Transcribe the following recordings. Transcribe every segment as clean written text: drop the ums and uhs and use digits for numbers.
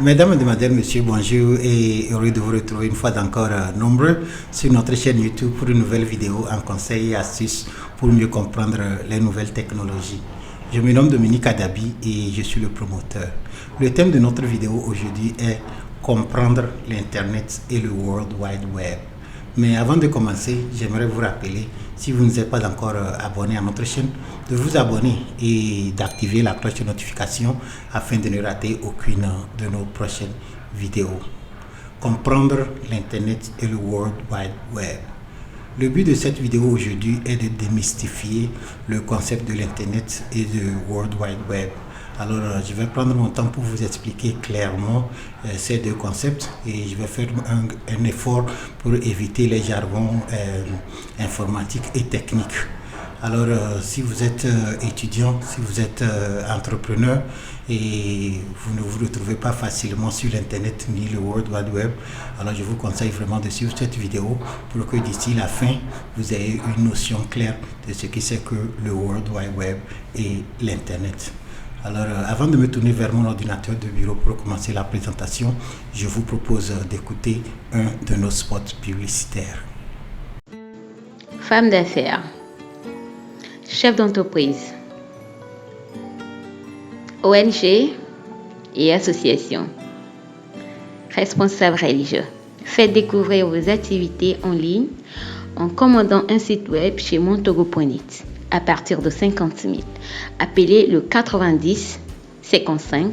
Mesdames, Mesdemoiselles, Messieurs, bonjour et heureux de vous retrouver une fois encore nombreux sur notre chaîne YouTube pour une nouvelle vidéo en conseils et astuces pour mieux comprendre les nouvelles technologies. Je me nomme Dominique Adabi et je suis le promoteur. Le thème de notre vidéo aujourd'hui est comprendre l'Internet et le World Wide Web. Mais avant de commencer, j'aimerais vous rappeler, si vous n'êtes pas encore abonné à notre chaîne, de vous abonner et d'activer la cloche de notification afin de ne rater aucune de nos prochaines vidéos. Comprendre l'Internet et le World Wide Web. Le but de cette vidéo aujourd'hui est de démystifier le concept de l'Internet et du World Wide Web. Alors, je vais prendre mon temps pour vous expliquer clairement ces deux concepts et je vais faire un effort pour éviter les jargons informatiques et techniques. Alors, si vous êtes étudiant, si vous êtes entrepreneur et vous ne vous retrouvez pas facilement sur l'Internet ni le World Wide Web, alors je vous conseille vraiment de suivre cette vidéo pour que d'ici la fin, vous ayez une notion claire de ce que c'est que le World Wide Web et l'Internet. Alors, avant de me tourner vers mon ordinateur de bureau pour commencer la présentation, je vous propose d'écouter un de nos spots publicitaires. Femme d'affaires, chef d'entreprise, ONG et associations, responsables religieux. Faites découvrir vos activités en ligne en commandant un site web chez montogo.net. À partir de 50 000. Appelez le 90 55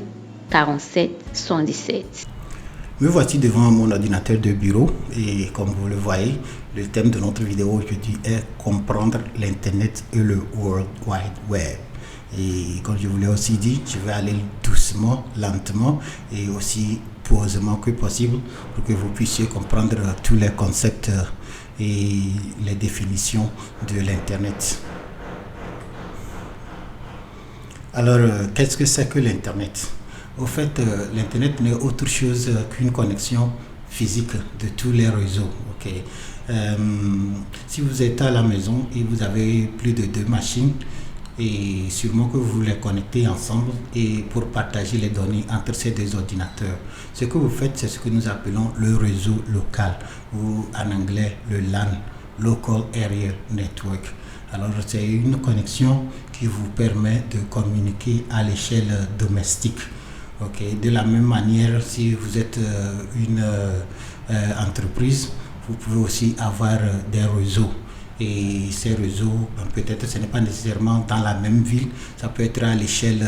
47 77. Me voici devant mon ordinateur de bureau et comme vous le voyez, le thème de notre vidéo aujourd'hui est comprendre l'Internet et le World Wide Web. Et comme je vous l'ai aussi dit, je vais aller doucement, lentement et aussi posément que possible pour que vous puissiez comprendre tous les concepts et les définitions de l'Internet. Alors, qu'est-ce que c'est que l'Internet? Au fait, l'Internet n'est autre chose qu'une connexion physique de tous les réseaux. Okay? Si vous êtes à la maison et vous avez plus de 2 machines, et sûrement que vous les connectez ensemble et pour partager les données entre ces 2 ordinateurs. Ce que vous faites, c'est ce que nous appelons le réseau local, ou en anglais le LAN, Local Area Network. Alors, c'est une connexion qui vous permet de communiquer à l'échelle domestique. Okay. De la même manière, si vous êtes une entreprise, vous pouvez aussi avoir des réseaux. Et ces réseaux, peut-être ce n'est pas nécessairement dans la même ville, ça peut être à l'échelle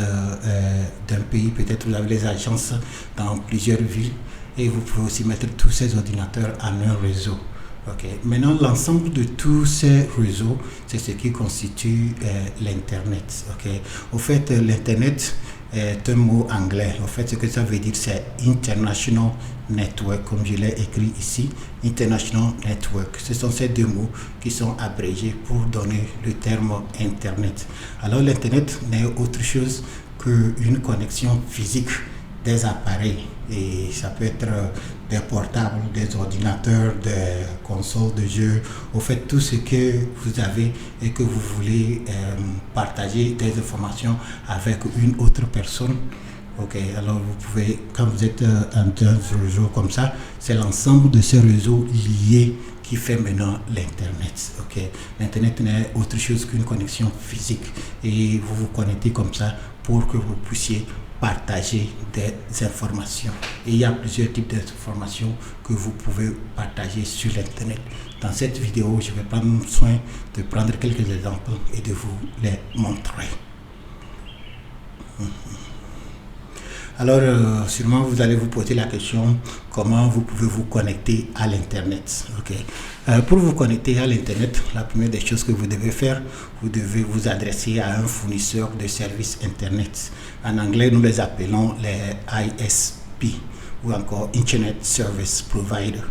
d'un pays, peut-être vous avez les agences dans plusieurs villes et vous pouvez aussi mettre tous ces ordinateurs en un réseau. Okay. Maintenant, l'ensemble de tous ces réseaux, c'est ce qui constitue l'Internet. Okay. Au fait, l'Internet est un mot anglais. En fait, ce que ça veut dire, c'est International Network, comme je l'ai écrit ici, International Network. Ce sont ces 2 mots qui sont abrégés pour donner le terme Internet. Alors, l'Internet n'est autre chose qu'une connexion physique des appareils, et ça peut être des portables, des ordinateurs, des consoles de jeux, au fait tout ce que vous avez et que vous voulez partager des informations avec une autre personne. Ok, alors vous pouvez, quand vous êtes dans un réseau comme ça, c'est l'ensemble de ces réseaux liés qui fait maintenant l'Internet. Okay. L'Internet n'est autre chose qu'une connexion physique et vous vous connectez comme ça pour que vous puissiez partager des informations. Et il y a plusieurs types d'informations que vous pouvez partager sur l'Internet. Dans cette vidéo, je vais prendre soin de prendre quelques exemples et de vous les montrer. Alors, sûrement vous allez vous poser la question, comment vous pouvez vous connecter à l'Internet. Okay. Pour vous connecter à l'Internet, la première des choses que vous devez faire, vous devez vous adresser à un fournisseur de services Internet. En anglais, nous les appelons les ISP ou encore Internet Service Provider.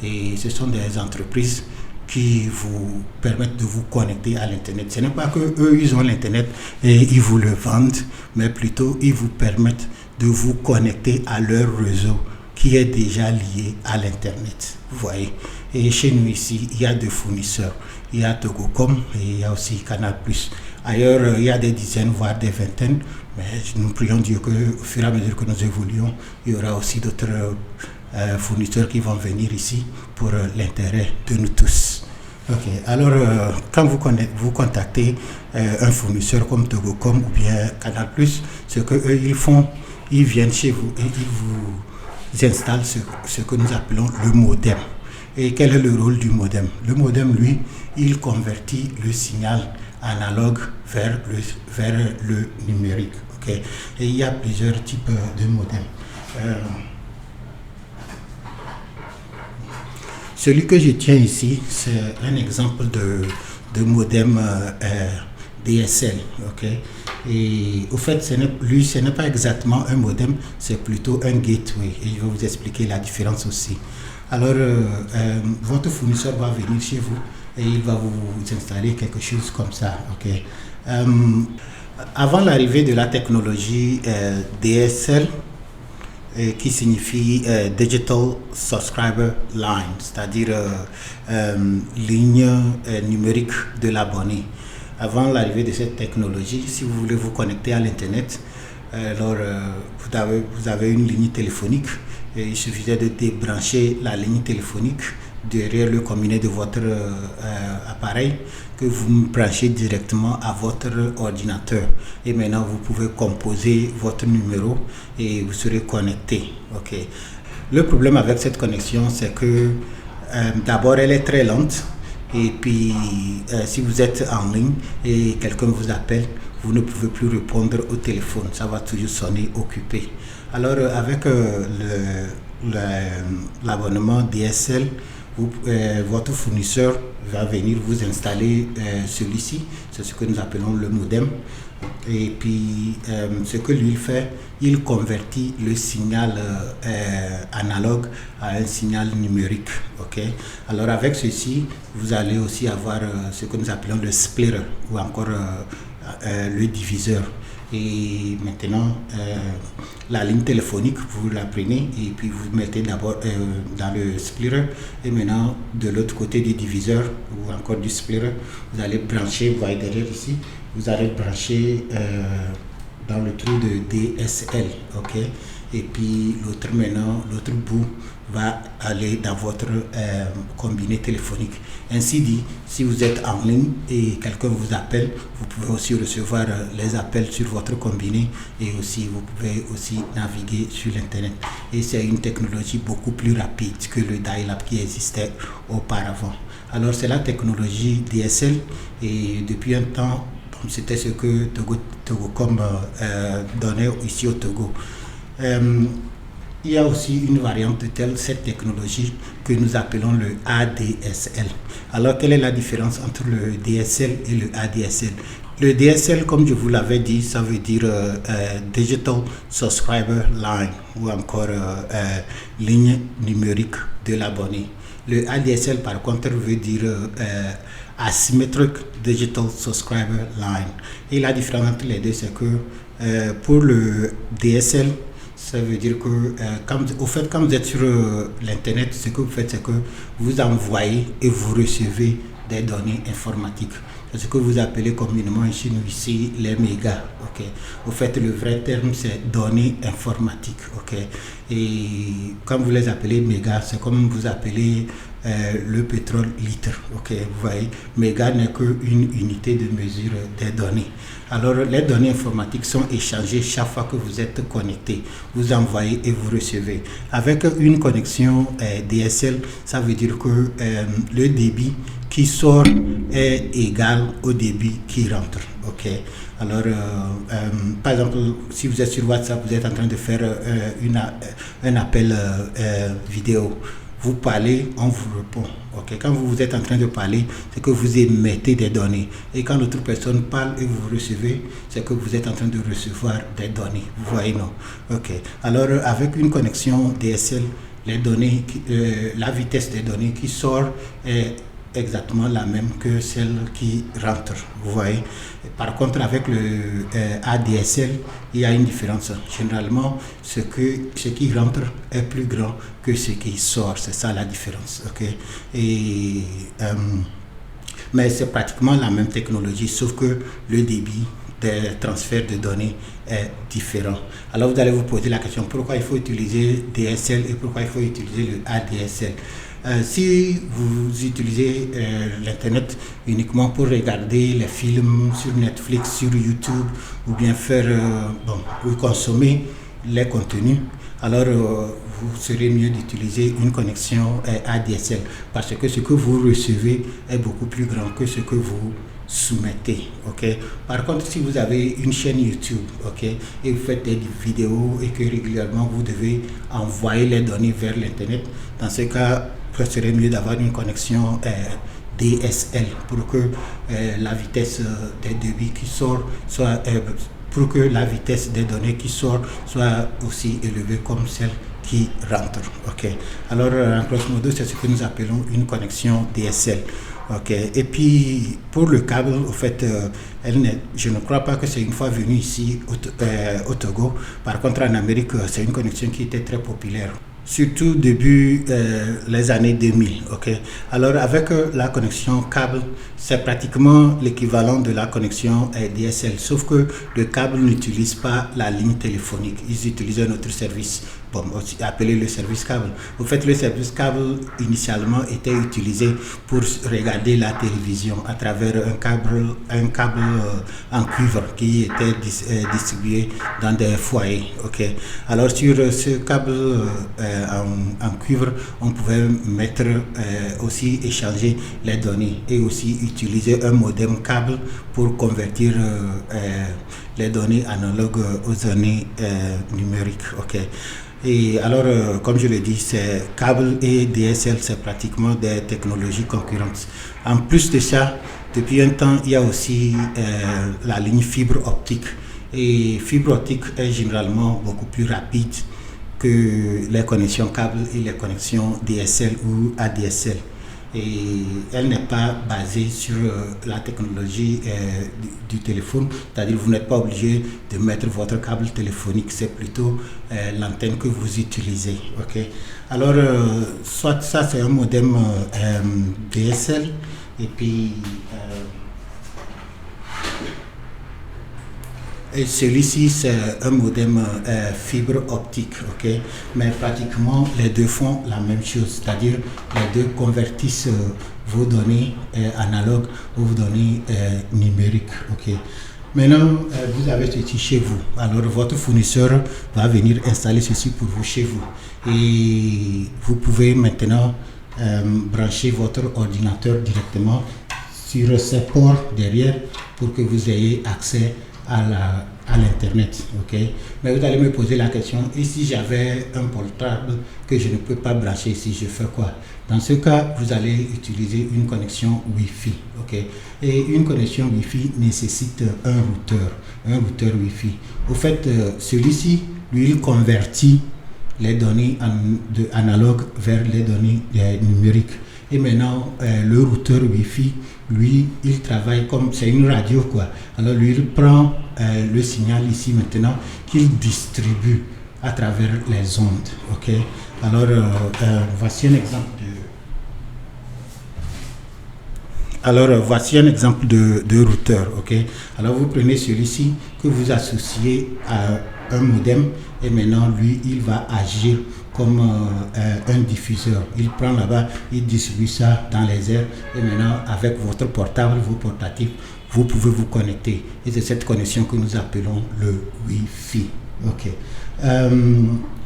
Et ce sont des entreprises qui vous permettent de vous connecter à l'Internet. Ce n'est pas que eux ils ont l'Internet et ils vous le vendent, mais plutôt ils vous permettent de vous connecter à leur réseau qui est déjà lié à l'Internet. Vous voyez. Et chez nous ici, il y a 2 fournisseurs. Il y a Togocom et il y a aussi Canal+. Ailleurs, il y a des dizaines, voire des vingtaines, mais nous prions Dieu qu'au fur et à mesure que nous évoluons, il y aura aussi d'autres fournisseurs qui vont venir ici pour l'intérêt de nous tous. Ok, alors quand vous contactez un fournisseur comme Togocom ou bien Canal+, ce qu'eux ils font, ils viennent chez vous et ils vous installent ce que nous appelons le modem. Et quel est le rôle du modem? Le modem, lui, il convertit le signal analogue vers le numérique. Okay? Et il y a plusieurs types de modems. Celui que je tiens ici, c'est un exemple de modem DSL. Okay? Et au fait, ce n'est pas exactement un modem, c'est plutôt un gateway. Et je vais vous expliquer la différence aussi. Alors, votre fournisseur va venir chez vous et il va vous installer quelque chose comme ça. Okay? Avant l'arrivée de la technologie DSL, qui signifie Digital Subscriber Line, c'est-à-dire ligne numérique de l'abonné. Avant l'arrivée de cette technologie, si vous voulez vous connecter à l'Internet, alors vous avez une ligne téléphonique et il suffisait de débrancher la ligne téléphonique derrière le combiné de votre appareil que vous branchez directement à votre ordinateur. Et maintenant, vous pouvez composer votre numéro et vous serez connecté. Okay. Le problème avec cette connexion, c'est que d'abord, elle est très lente. Et puis, si vous êtes en ligne et quelqu'un vous appelle, vous ne pouvez plus répondre au téléphone. Ça va toujours sonner occupé. Alors, avec l'abonnement DSL, votre fournisseur va venir vous installer celui-ci, c'est ce que nous appelons le modem. Et puis, ce que lui fait, il convertit le signal analogue à un signal numérique. Okay? Alors, avec ceci, vous allez aussi avoir ce que nous appelons le splitter ou encore le diviseur. Et maintenant, la ligne téléphonique, vous la prenez et puis vous mettez d'abord dans le splitter. Et maintenant, de l'autre côté du diviseur ou encore du splitter, vous allez brancher, vous voyez derrière ici, vous allez brancher dans le trou de DSL. Okay? Et puis l'autre bout va aller dans votre combiné téléphonique. Ainsi dit, si vous êtes en ligne et quelqu'un vous appelle, vous pouvez aussi recevoir les appels sur votre combiné et aussi vous pouvez aussi naviguer sur l'internet. Et c'est une technologie beaucoup plus rapide que le dial-up qui existait auparavant. Alors c'est la technologie DSL et depuis un temps, c'était ce que Togocom donnait ici au Togo. Il y a aussi une variante de cette technologie que nous appelons le ADSL. Alors, quelle est la différence entre le DSL et le ADSL? Le DSL, comme je vous l'avais dit, ça veut dire Digital Subscriber Line ou encore ligne numérique de l'abonné. Le ADSL, par contre, veut dire Asymmetric Digital Subscriber Line. Et la différence entre les deux, c'est que pour le DSL, ça veut dire que quand vous êtes sur l'internet, ce que vous faites, c'est que vous envoyez et vous recevez des données informatiques. C'est ce que vous appelez communément chez nous ici les mégas. Okay? Au fait, le vrai terme, c'est données informatiques. Okay? Et quand vous les appelez mégas, c'est comme vous appelez le pétrole litre. Okay? Vous voyez, méga n'est qu'une unité de mesure des données. Alors, les données informatiques sont échangées chaque fois que vous êtes connecté. Vous envoyez et vous recevez. Avec une connexion DSL, ça veut dire que le débit qui sort est égal au débit qui rentre. Okay? Alors, par exemple, si vous êtes sur WhatsApp, vous êtes en train de faire un appel vidéo. Vous parlez, on vous répond. Okay? Quand vous êtes en train de parler, c'est que vous émettez des données. Et quand l'autre personne parle et vous recevez, c'est que vous êtes en train de recevoir des données. Vous voyez, non? Okay. Alors, avec une connexion DSL, les données, la vitesse des données qui sort est exactement la même que celle qui rentre. Vous voyez. Par contre, avec le ADSL, il y a une différence. Généralement, ce qui rentre est plus grand que ce qui sort. C'est ça la différence. Okay? Et Mais c'est pratiquement la même technologie, sauf que le débit des transferts de données est différent. Alors vous allez vous poser la question, pourquoi il faut utiliser DSL et pourquoi il faut utiliser le ADSL? Si vous utilisez l'Internet uniquement pour regarder les films sur Netflix, sur YouTube, ou bien pour consommer les contenus, alors vous serez mieux d'utiliser une connexion ADSL parce que ce que vous recevez est beaucoup plus grand que ce que vous soumettez. Par contre, si vous avez une chaîne YouTube et vous faites des vidéos et que régulièrement vous devez envoyer les données vers l'Internet, dans ce cas, ce serait mieux d'avoir une connexion DSL pour que la vitesse des débits qui sort soit pour que la vitesse des données qui sort soit aussi élevée comme celle qui rentre. Alors, en grosso modo, c'est ce que nous appelons une connexion DSL. Et puis, pour le câble, au fait, je ne crois pas que c'est une fois venu ici au Togo. Par contre, en Amérique, c'est une connexion qui était très populaire, surtout début les années 2000. Alors avec la connexion câble, c'est pratiquement l'équivalent de la connexion DSL, sauf que le câble n'utilise pas la ligne téléphonique, ils utilisent un autre service, appelé le service câble. Au fait, le service câble initialement était utilisé pour regarder la télévision à travers un câble en cuivre qui était distribué dans des foyers. Alors sur ce câble en cuivre, on pouvait mettre aussi échanger les données et aussi utiliser un modem câble pour convertir les données analogues aux données numériques. Et alors, comme je l'ai dit, c'est câble et DSL, c'est pratiquement des technologies concurrentes. En plus de ça, depuis un temps, il y a aussi la ligne fibre optique. Et fibre optique est généralement beaucoup plus rapide que les connexions câbles et les connexions DSL ou ADSL. Et elle n'est pas basée sur la technologie du téléphone, c'est-à-dire vous n'êtes pas obligé de mettre votre câble téléphonique, c'est plutôt l'antenne que vous utilisez. Alors, soit ça c'est un modem DSL et puis et celui-ci c'est un modem fibre optique, mais pratiquement les deux font la même chose, c'est-à-dire les deux convertissent vos données analogues aux données numériques. Maintenant, vous avez ceci chez vous, alors votre fournisseur va venir installer ceci pour vous chez vous et vous pouvez maintenant brancher votre ordinateur directement sur ces ports derrière pour que vous ayez accès à l'internet. Mais vous allez me poser la question, et si j'avais un portable que je ne peux pas brancher ici, je fais quoi? Dans ce cas, vous allez utiliser une connexion Wi-Fi. Et une connexion Wi-Fi nécessite un routeur Wi-Fi. Au fait, celui-ci, lui, il convertit les données analogues vers les données numériques. Et maintenant, le routeur Wi-Fi, lui, il travaille comme, c'est une radio Alors lui, il prend le signal ici maintenant qu'il distribue à travers les ondes. Alors, voici un exemple de routeur. Alors vous prenez celui-ci que vous associez à un modem et maintenant lui, il va agir comme un diffuseur. Il prend là-bas, il distribue ça dans les airs et maintenant avec votre portable, vos portatifs, vous pouvez vous connecter. Et c'est cette connexion que nous appelons le Wi-Fi.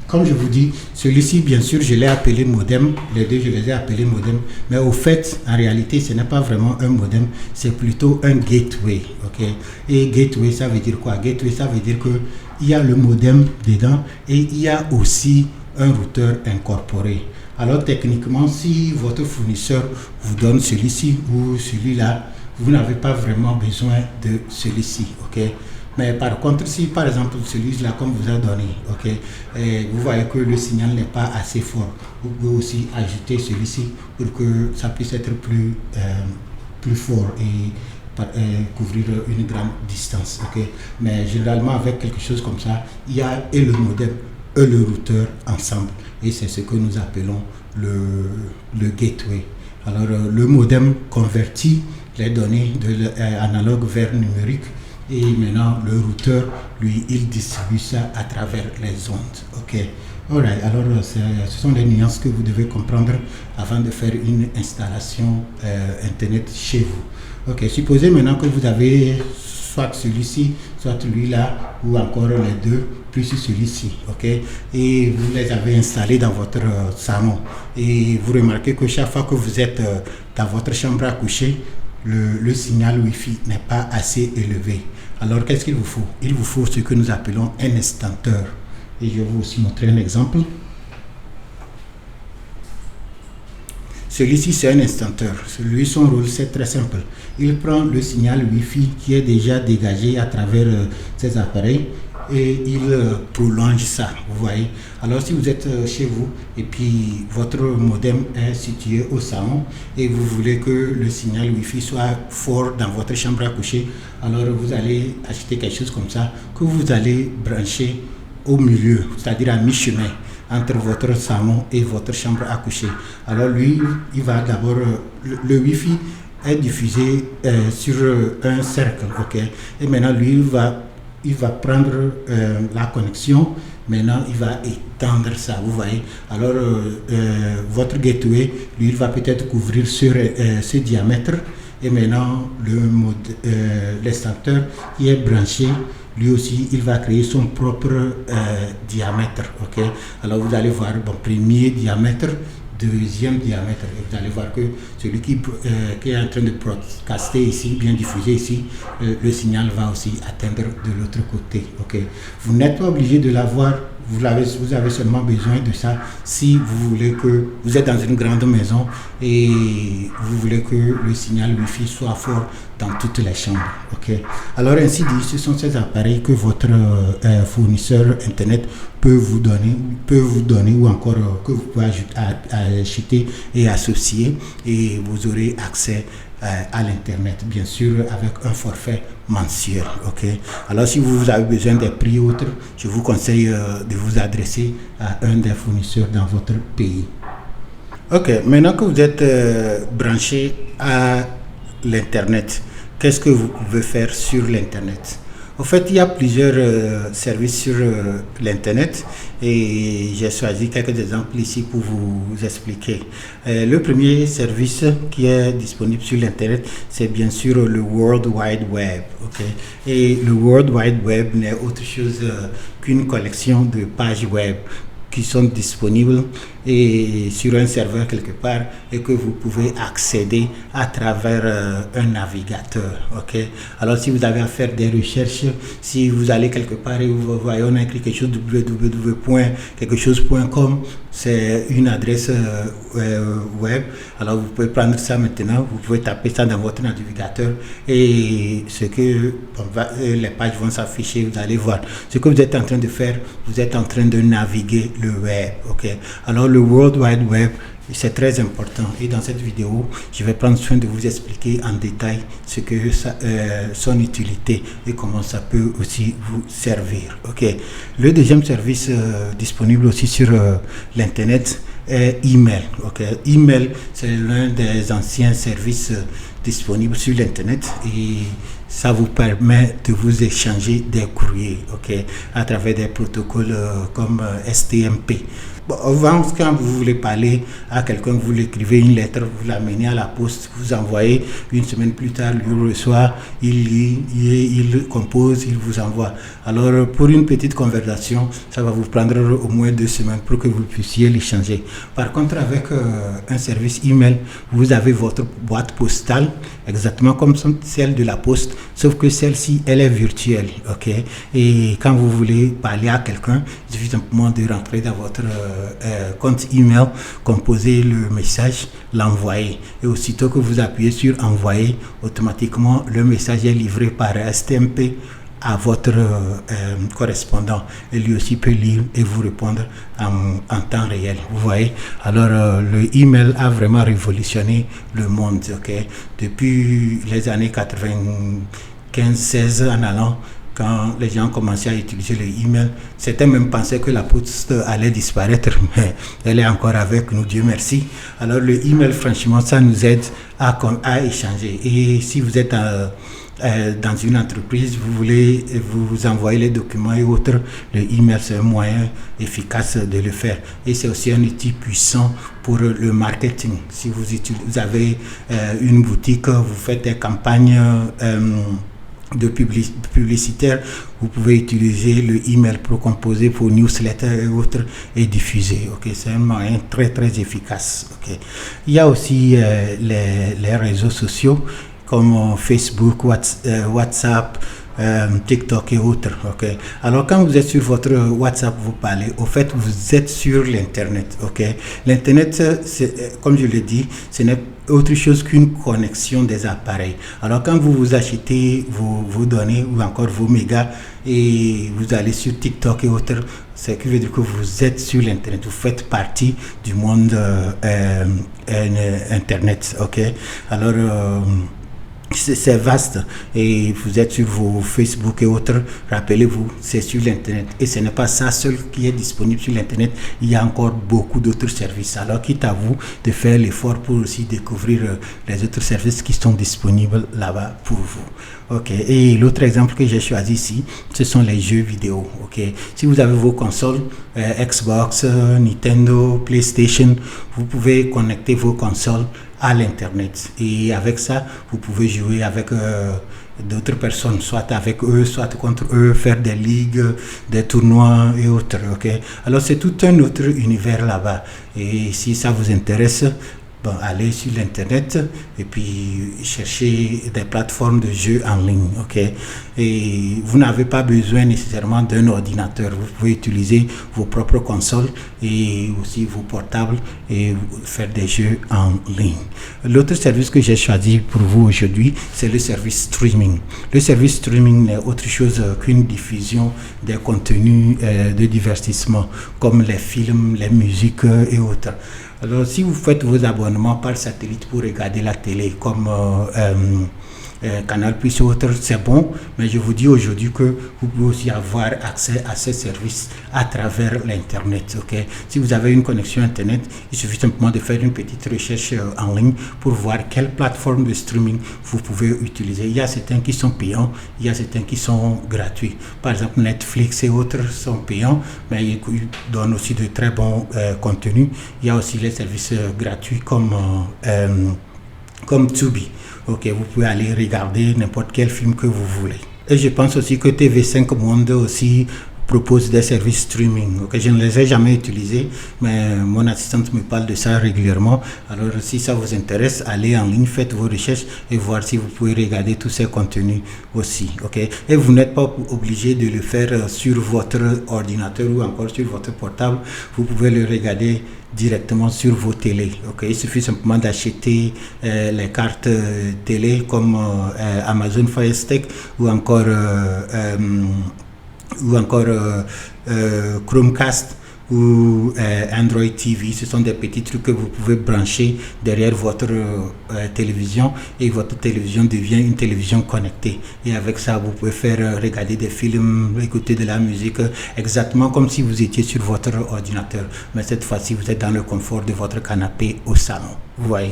Comme je vous dis, celui-ci, bien sûr, je l'ai appelé modem. Les deux, je les ai appelés modem. Mais au fait, en réalité, ce n'est pas vraiment un modem, c'est plutôt un gateway. Et gateway, ça veut dire quoi? Gateway, ça veut dire qu'il y a le modem dedans et il y a aussi un routeur incorporé. Alors techniquement, si votre fournisseur vous donne celui-ci ou celui-là, vous n'avez pas vraiment besoin de celui-ci. Mais par contre, si par exemple celui-là qu'on vous a donné, et vous voyez que le signal n'est pas assez fort, vous pouvez aussi ajouter celui-ci pour que ça puisse être plus fort et couvrir une grande distance. Mais généralement avec quelque chose comme ça, il y a et le modem et le routeur ensemble et c'est ce que nous appelons le gateway. Alors le modem convertit les données analogues vers numérique. Et maintenant, le routeur, lui, il distribue ça à travers les ondes. OK. Alright. Alors, ce sont les nuances que vous devez comprendre avant de faire une installation Internet chez vous. OK. Supposez maintenant que vous avez soit celui-ci, soit celui-là, ou encore les deux, plus celui-ci. OK. Et vous les avez installés dans votre salon. Et vous remarquez que chaque fois que vous êtes dans votre chambre à coucher, le signal Wi-Fi n'est pas assez élevé. Alors, qu'est-ce qu'il vous faut? Il vous faut ce que nous appelons un instanteur. Et je vais vous aussi montrer un exemple. Celui-ci, c'est un instanteur. Celui, son rôle, c'est très simple. Il prend le signal Wi-Fi qui est déjà dégagé à travers ces appareils et il prolonge ça, vous voyez. Alors si vous êtes chez vous et puis votre modem est situé au salon et vous voulez que le signal Wi-Fi soit fort dans votre chambre à coucher, alors vous allez acheter quelque chose comme ça que vous allez brancher au milieu, c'est-à-dire à mi-chemin entre votre salon et votre chambre à coucher. Alors lui, il va d'abord, le Wi-Fi est diffusé sur un cercle, ok. Et maintenant lui, il va prendre la connexion. Maintenant, il va étendre ça, vous voyez. Alors, votre gateway, lui, il va peut-être couvrir ce diamètre. Et maintenant, l'extincteur qui est branché, lui aussi, il va créer son propre diamètre. Ok. Alors, vous allez voir, bon, premier diamètre, deuxième diamètre. Et vous allez voir que celui qui est en train de broadcaster ici, bien diffuser ici, le signal va aussi atteindre de l'autre côté. Okay. Vous n'êtes pas obligé de l'avoir, vous avez seulement besoin de ça si vous voulez que vous êtes dans une grande maison et vous voulez que le signal Wi-Fi soit fort dans toutes les chambres. Okay. Alors ainsi dit, ce sont ces appareils que votre fournisseur Internet peut vous donner ou encore que vous pouvez acheter et associer et vous aurez accès à l'Internet, bien sûr, avec un forfait mensuel. Okay? Alors, si vous avez besoin des prix autres, je vous conseille de vous adresser à un des fournisseurs dans votre pays. Ok, maintenant que vous êtes branché à l'Internet, qu'est-ce que vous pouvez faire sur l'Internet? En fait, il y a plusieurs services sur l'Internet et j'ai choisi quelques exemples ici pour vous expliquer. Le premier service qui est disponible sur l'Internet, c'est bien sûr le World Wide Web. Okay? Et le World Wide Web n'est autre chose qu'une collection de pages web qui sont disponibles et sur un serveur quelque part et que vous pouvez accéder à travers un navigateur. Okay? Alors si vous avez à faire des recherches, si vous allez quelque part et vous voyez on a écrit quelque chose www.quelque-chose.com, c'est une adresse web. Alors vous pouvez prendre ça maintenant, vous pouvez taper ça dans votre navigateur et les pages vont s'afficher, vous allez voir. Ce que vous êtes en train de faire, vous êtes en train de naviguer le web. Okay? Alors le World Wide Web, c'est très important et dans cette vidéo, je vais prendre soin de vous expliquer en détail ce que son utilité et comment ça peut aussi vous servir. Okay. Le deuxième service disponible aussi sur l'Internet est email. Okay. Email, c'est l'un des anciens services disponibles sur l'Internet et ça vous permet de vous échanger des courriers, okay, à travers des protocoles comme STMP. Bon, avant, quand vous voulez parler à quelqu'un, vous l'écrivez une lettre, vous l'amenez à la poste, vous envoyez, une semaine plus tard, il reçoit, il lit, il compose, il vous envoie. Alors, pour une petite conversation, ça va vous prendre au moins 2 semaines pour que vous puissiez l'échanger. Par contre, avec un service email, vous avez votre boîte postale, exactement comme celle de la poste, sauf que celle-ci, elle est virtuelle. Okay? Et quand vous voulez parler à quelqu'un, il suffit simplement de rentrer dans votre compte email, composer le message, l'envoyer. Et aussitôt que vous appuyez sur envoyer, automatiquement le message est livré par STMP à votre correspondant. Et lui aussi peut lire et vous répondre en temps réel. Vous voyez? Alors le email a vraiment révolutionné le monde. Okay? Depuis les années 95-16 en allant, quand les gens commençaient à utiliser le email, certains même pensaient que la poste allait disparaître, mais elle est encore avec nous, Dieu merci. Alors le email, franchement, ça nous aide à échanger. Et si vous êtes dans une entreprise, vous voulez vous envoyer les documents et autres, le email c'est un moyen efficace de le faire. Et c'est aussi un outil puissant pour le marketing. Si vous avez une boutique, vous faites des campagnes de publicitaires, vous pouvez utiliser le email pour composer vos newsletters et autres et diffuser. C'est un moyen très très efficace. Il y a aussi les réseaux sociaux comme Facebook, WhatsApp, TikTok et autres. Alors quand vous êtes sur votre WhatsApp, vous parlez, au fait vous êtes sur l'internet. L'internet, comme je l'ai dit, ce n'est autre chose qu'une connexion des appareils. Alors quand vous achetez vos données ou encore vos mégas et vous allez sur TikTok et autres, ce qui veut dire que vous êtes sur l'internet, vous faites partie du monde internet. Alors c'est vaste et vous êtes sur vos Facebook et autres, rappelez-vous, c'est sur l'internet et ce n'est pas ça seul qui est disponible sur l'internet, il y a encore beaucoup d'autres services. Alors quitte à vous de faire l'effort pour aussi découvrir les autres services qui sont disponibles là-bas pour vous. Et l'autre exemple que j'ai choisi ici, ce sont les jeux vidéo. Si vous avez vos consoles Xbox, Nintendo, PlayStation, vous pouvez connecter vos consoles à l'internet et avec ça vous pouvez jouer avec d'autres personnes, soit avec eux, soit contre eux, faire des ligues, des tournois et autres. Alors c'est tout un autre univers là-bas et si ça vous intéresse, allez sur l'internet et puis cherchez des plateformes de jeux en ligne. Et vous n'avez pas besoin nécessairement d'un ordinateur, vous pouvez utiliser vos propres consoles et aussi vos portables et faire des jeux en ligne. L'autre service que j'ai choisi pour vous aujourd'hui, c'est le service streaming. Le service streaming n'est autre chose qu'une diffusion des contenus de divertissement comme les films, les musiques et autres. Alors, si vous faites vos abonnements par satellite pour regarder la télé, comme Canal Plus ou autre, c'est bon, mais je vous dis aujourd'hui que vous pouvez aussi avoir accès à ces services à travers l'Internet. Si vous avez une connexion Internet, il suffit simplement de faire une petite recherche en ligne pour voir quelle plateforme de streaming vous pouvez utiliser. Il y a certains qui sont payants, il y a certains qui sont gratuits. Par exemple, Netflix et autres sont payants, mais ils donnent aussi de très bons contenus. Il y a aussi les services gratuits comme Tubi. Vous pouvez aller regarder n'importe quel film que vous voulez. Et je pense aussi que TV5 Monde aussi propose des services streaming. Je ne les ai jamais utilisés, mais mon assistante me parle de ça régulièrement. Alors si ça vous intéresse, allez en ligne, faites vos recherches et voir si vous pouvez regarder tous ces contenus aussi. Et vous n'êtes pas obligé de le faire sur votre ordinateur ou encore sur votre portable. Vous pouvez le regarder directement sur vos télés. Il suffit simplement d'acheter les cartes télé comme Amazon Fire Stick ou encore Chromecast ou Android TV. Ce sont des petits trucs que vous pouvez brancher derrière votre télévision et votre télévision devient une télévision connectée. Et avec ça, vous pouvez faire regarder des films, écouter de la musique, exactement comme si vous étiez sur votre ordinateur. Mais cette fois-ci, vous êtes dans le confort de votre canapé au salon. Vous voyez.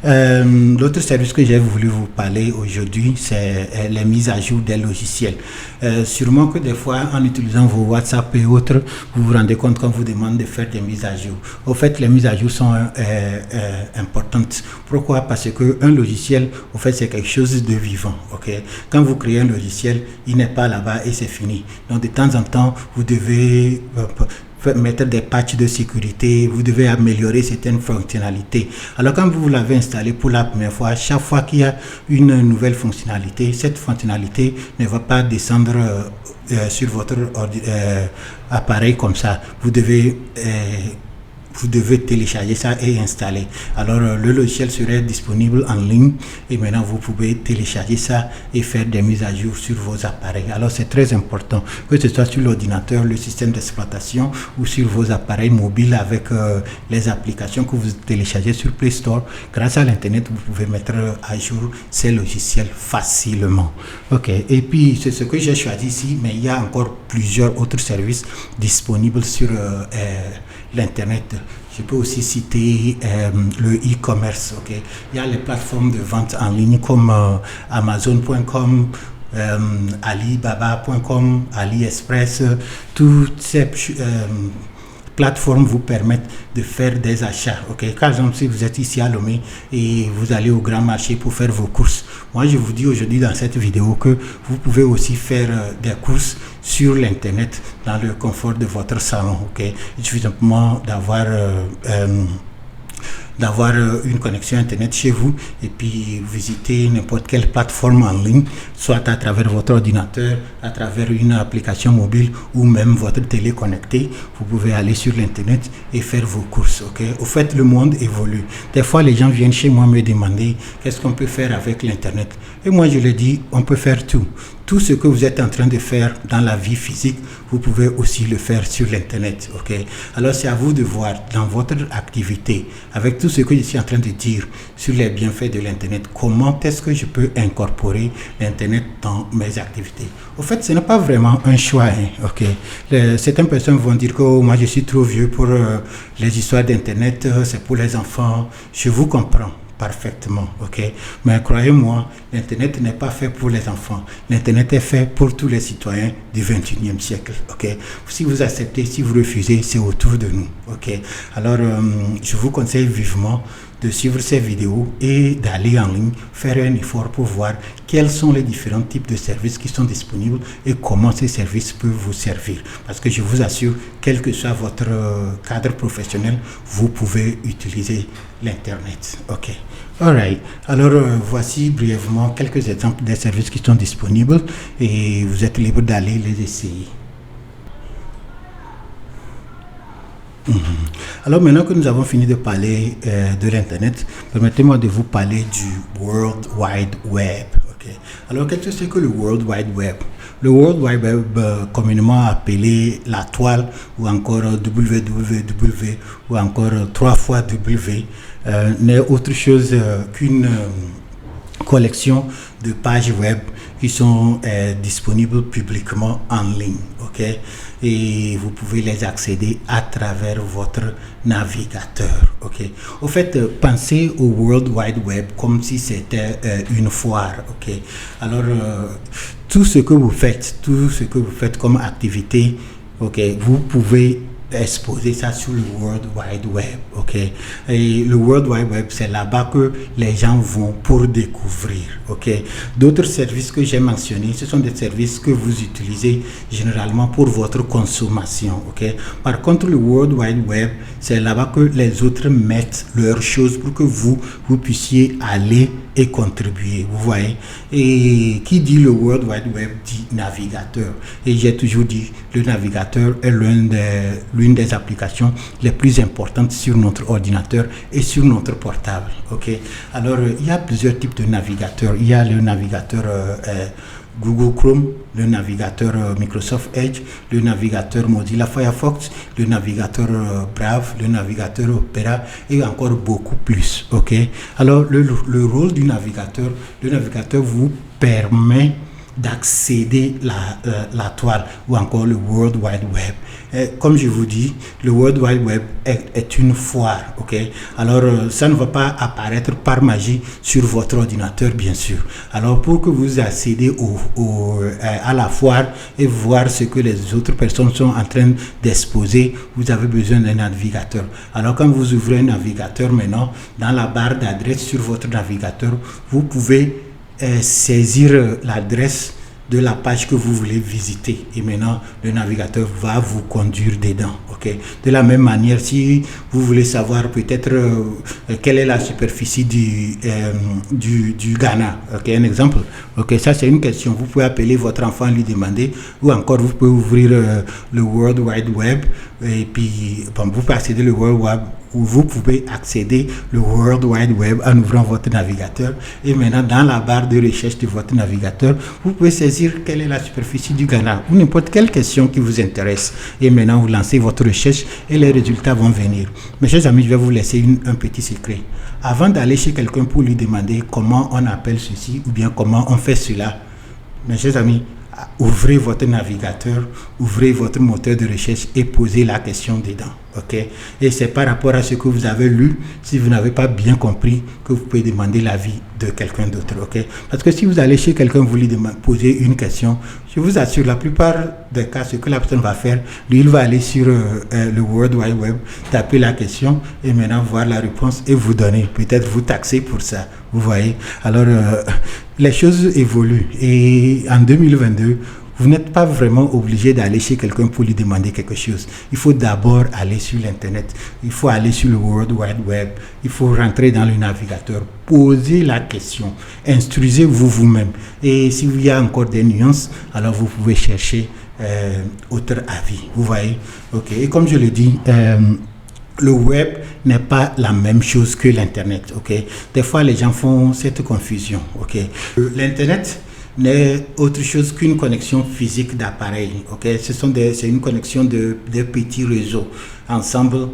L'autre service que j'ai voulu vous parler aujourd'hui, c'est les mises à jour des logiciels. Sûrement que des fois, en utilisant vos WhatsApp et autres, vous vous rendez compte qu'on vous demande de faire des mises à jour. Au fait, les mises à jour sont importantes. Pourquoi? Parce qu'un logiciel, au fait, c'est quelque chose de vivant. Quand vous créez un logiciel, il n'est pas là-bas et c'est fini. Donc, de temps en temps, vous devez mettre des patchs de sécurité, vous devez améliorer certaines fonctionnalités. Alors quand vous l'avez installé pour la première fois, chaque fois qu'il y a une nouvelle fonctionnalité, cette fonctionnalité ne va pas descendre sur votre appareil comme ça. Vous devez vous devez télécharger ça et installer. Alors le logiciel serait disponible en ligne et maintenant vous pouvez télécharger ça et faire des mises à jour sur vos appareils. Alors c'est très important que ce soit sur l'ordinateur, le système d'exploitation ou sur vos appareils mobiles avec les applications que vous téléchargez sur Play Store. Grâce à l'internet, vous pouvez mettre à jour ces logiciels facilement. Ok, et puis c'est ce que j'ai choisi ici, mais il y a encore plusieurs autres services disponibles sur l'internet. Je peux aussi citer le e-commerce. Okay? Il y a les plateformes de vente en ligne comme Amazon.com, Alibaba.com, AliExpress. Toutes ces plateformes vous permettent de faire des achats. Okay? Par exemple, si vous êtes ici à Lomé et vous allez au grand marché pour faire vos courses, moi je vous dis aujourd'hui dans cette vidéo que vous pouvez aussi faire des courses sur l'internet dans le confort de votre salon. Okay? Il suffit simplement d'avoir une connexion internet chez vous et puis visiter n'importe quelle plateforme en ligne, soit à travers votre ordinateur, à travers une application mobile ou même votre télé connectée. Vous pouvez aller sur l'internet et faire vos courses. Okay? Au fait, le monde évolue. Des fois, les gens viennent chez moi me demander qu'est-ce qu'on peut faire avec l'internet. Et moi, je leur dis, on peut faire tout. Tout ce que vous êtes en train de faire dans la vie physique, vous pouvez aussi le faire sur l'internet. Okay? Alors c'est à vous de voir dans votre activité, avec tout ce que je suis en train de dire sur les bienfaits de l'internet, comment est-ce que je peux incorporer l'internet dans mes activités. Au fait, ce n'est pas vraiment un choix. Okay? Certaines personnes vont dire que moi je suis trop vieux pour les histoires d'internet, c'est pour les enfants. Je vous comprends parfaitement, ok. Mais croyez-moi, l'internet n'est pas fait pour les enfants. L'internet est fait pour tous les citoyens du 21e siècle, ok. Si vous acceptez, si vous refusez, c'est autour de nous, ok. Alors, je vous conseille vivement de suivre ces vidéos et d'aller en ligne, faire un effort pour voir quels sont les différents types de services qui sont disponibles et comment ces services peuvent vous servir. Parce que je vous assure, quel que soit votre cadre professionnel, vous pouvez utiliser l'Internet. Ok. Alright. Alors, voici brièvement quelques exemples des services qui sont disponibles et vous êtes libre d'aller les essayer. Alors maintenant que nous avons fini de parler de l'Internet, permettez-moi de vous parler du World Wide Web. Okay. Alors qu'est-ce que c'est que le World Wide Web? Le World Wide Web, communément appelé la toile ou encore www ou encore 3xW, n'est autre chose qu'une collection de pages web qui sont disponibles publiquement en ligne, ok, et vous pouvez les accéder à travers votre navigateur, ok. Au fait, pensez au World Wide Web comme si c'était une foire, ok. Alors tout ce que vous faites comme activité, ok, vous pouvez exposer ça sur le World Wide Web, ok. Et le World Wide Web, c'est là-bas que les gens vont pour découvrir, ok. D'autres services que j'ai mentionnés, ce sont des services que vous utilisez généralement pour votre consommation, ok. Par contre, le World Wide Web, c'est là-bas que les autres mettent leurs choses pour que vous puissiez aller et contribuer, vous voyez. Et qui dit le World Wide Web dit navigateur. Et j'ai toujours dit, le navigateur est l'une des applications les plus importantes sur notre ordinateur et sur notre portable, ok. Alors, il y a plusieurs types de navigateurs. Il y a le navigateur Google Chrome, le navigateur Microsoft Edge, le navigateur Mozilla Firefox, le navigateur Brave, le navigateur Opera et encore beaucoup plus, ok. Alors le rôle du navigateur, le navigateur vous permet d'accéder la toile ou encore le World Wide Web. Comme je vous dis, le World Wide Web est une foire, ok. Alors ça ne va pas apparaître par magie sur votre ordinateur, bien sûr. Alors pour que vous accédez à la foire et voir ce que les autres personnes sont en train d'exposer, vous avez besoin d'un navigateur. Alors quand vous ouvrez un navigateur maintenant, dans la barre d'adresse sur votre navigateur, vous pouvez saisir l'adresse de la page que vous voulez visiter et maintenant le navigateur va vous conduire dedans, ok. De la même manière, si vous voulez savoir peut-être quelle est la superficie du Ghana, ok, un exemple, ok, ça c'est une question, vous pouvez appeler votre enfant, lui demander, ou encore vous pouvez ouvrir le World Wide Web, Et puis, bon, vous pouvez accéder au World Web, ou vous pouvez accéder le World Wide Web en ouvrant votre navigateur. Et maintenant, dans la barre de recherche de votre navigateur, vous pouvez saisir quelle est la superficie du Ghana ou n'importe quelle question qui vous intéresse. Et maintenant, vous lancez votre recherche et les résultats vont venir. Mes chers amis, je vais vous laisser un petit secret. Avant d'aller chez quelqu'un pour lui demander comment on appelle ceci ou bien comment on fait cela, mes chers amis, ouvrez votre navigateur, ouvrez votre moteur de recherche et posez la question dedans. Okay? Et c'est par rapport à ce que vous avez lu, si vous n'avez pas bien compris, que vous pouvez demander l'avis de quelqu'un d'autre. Okay? Parce que si vous allez chez quelqu'un, vous lui posez une question, je vous assure, la plupart des cas, ce que la personne va faire, lui, il va aller sur le World Wide Web, taper la question et maintenant voir la réponse et vous donner. Peut-être vous taxer pour ça. Vous voyez? Alors, les choses évoluent. Et en 2022, vous n'êtes pas vraiment obligé d'aller chez quelqu'un pour lui demander quelque chose. Il faut d'abord aller sur l'Internet. Il faut aller sur le World Wide Web. Il faut rentrer dans le navigateur. Posez la question. Instruisez-vous vous-même. Et s'il y a encore des nuances, alors vous pouvez chercher autre avis. Vous voyez? Ok. Et comme je le dis, le web n'est pas la même chose que l'Internet. Ok. Des fois, les gens font cette confusion. Ok. L'Internet n'est autre chose qu'une connexion physique d'appareils. Okay? C'est une connexion de petits réseaux ensemble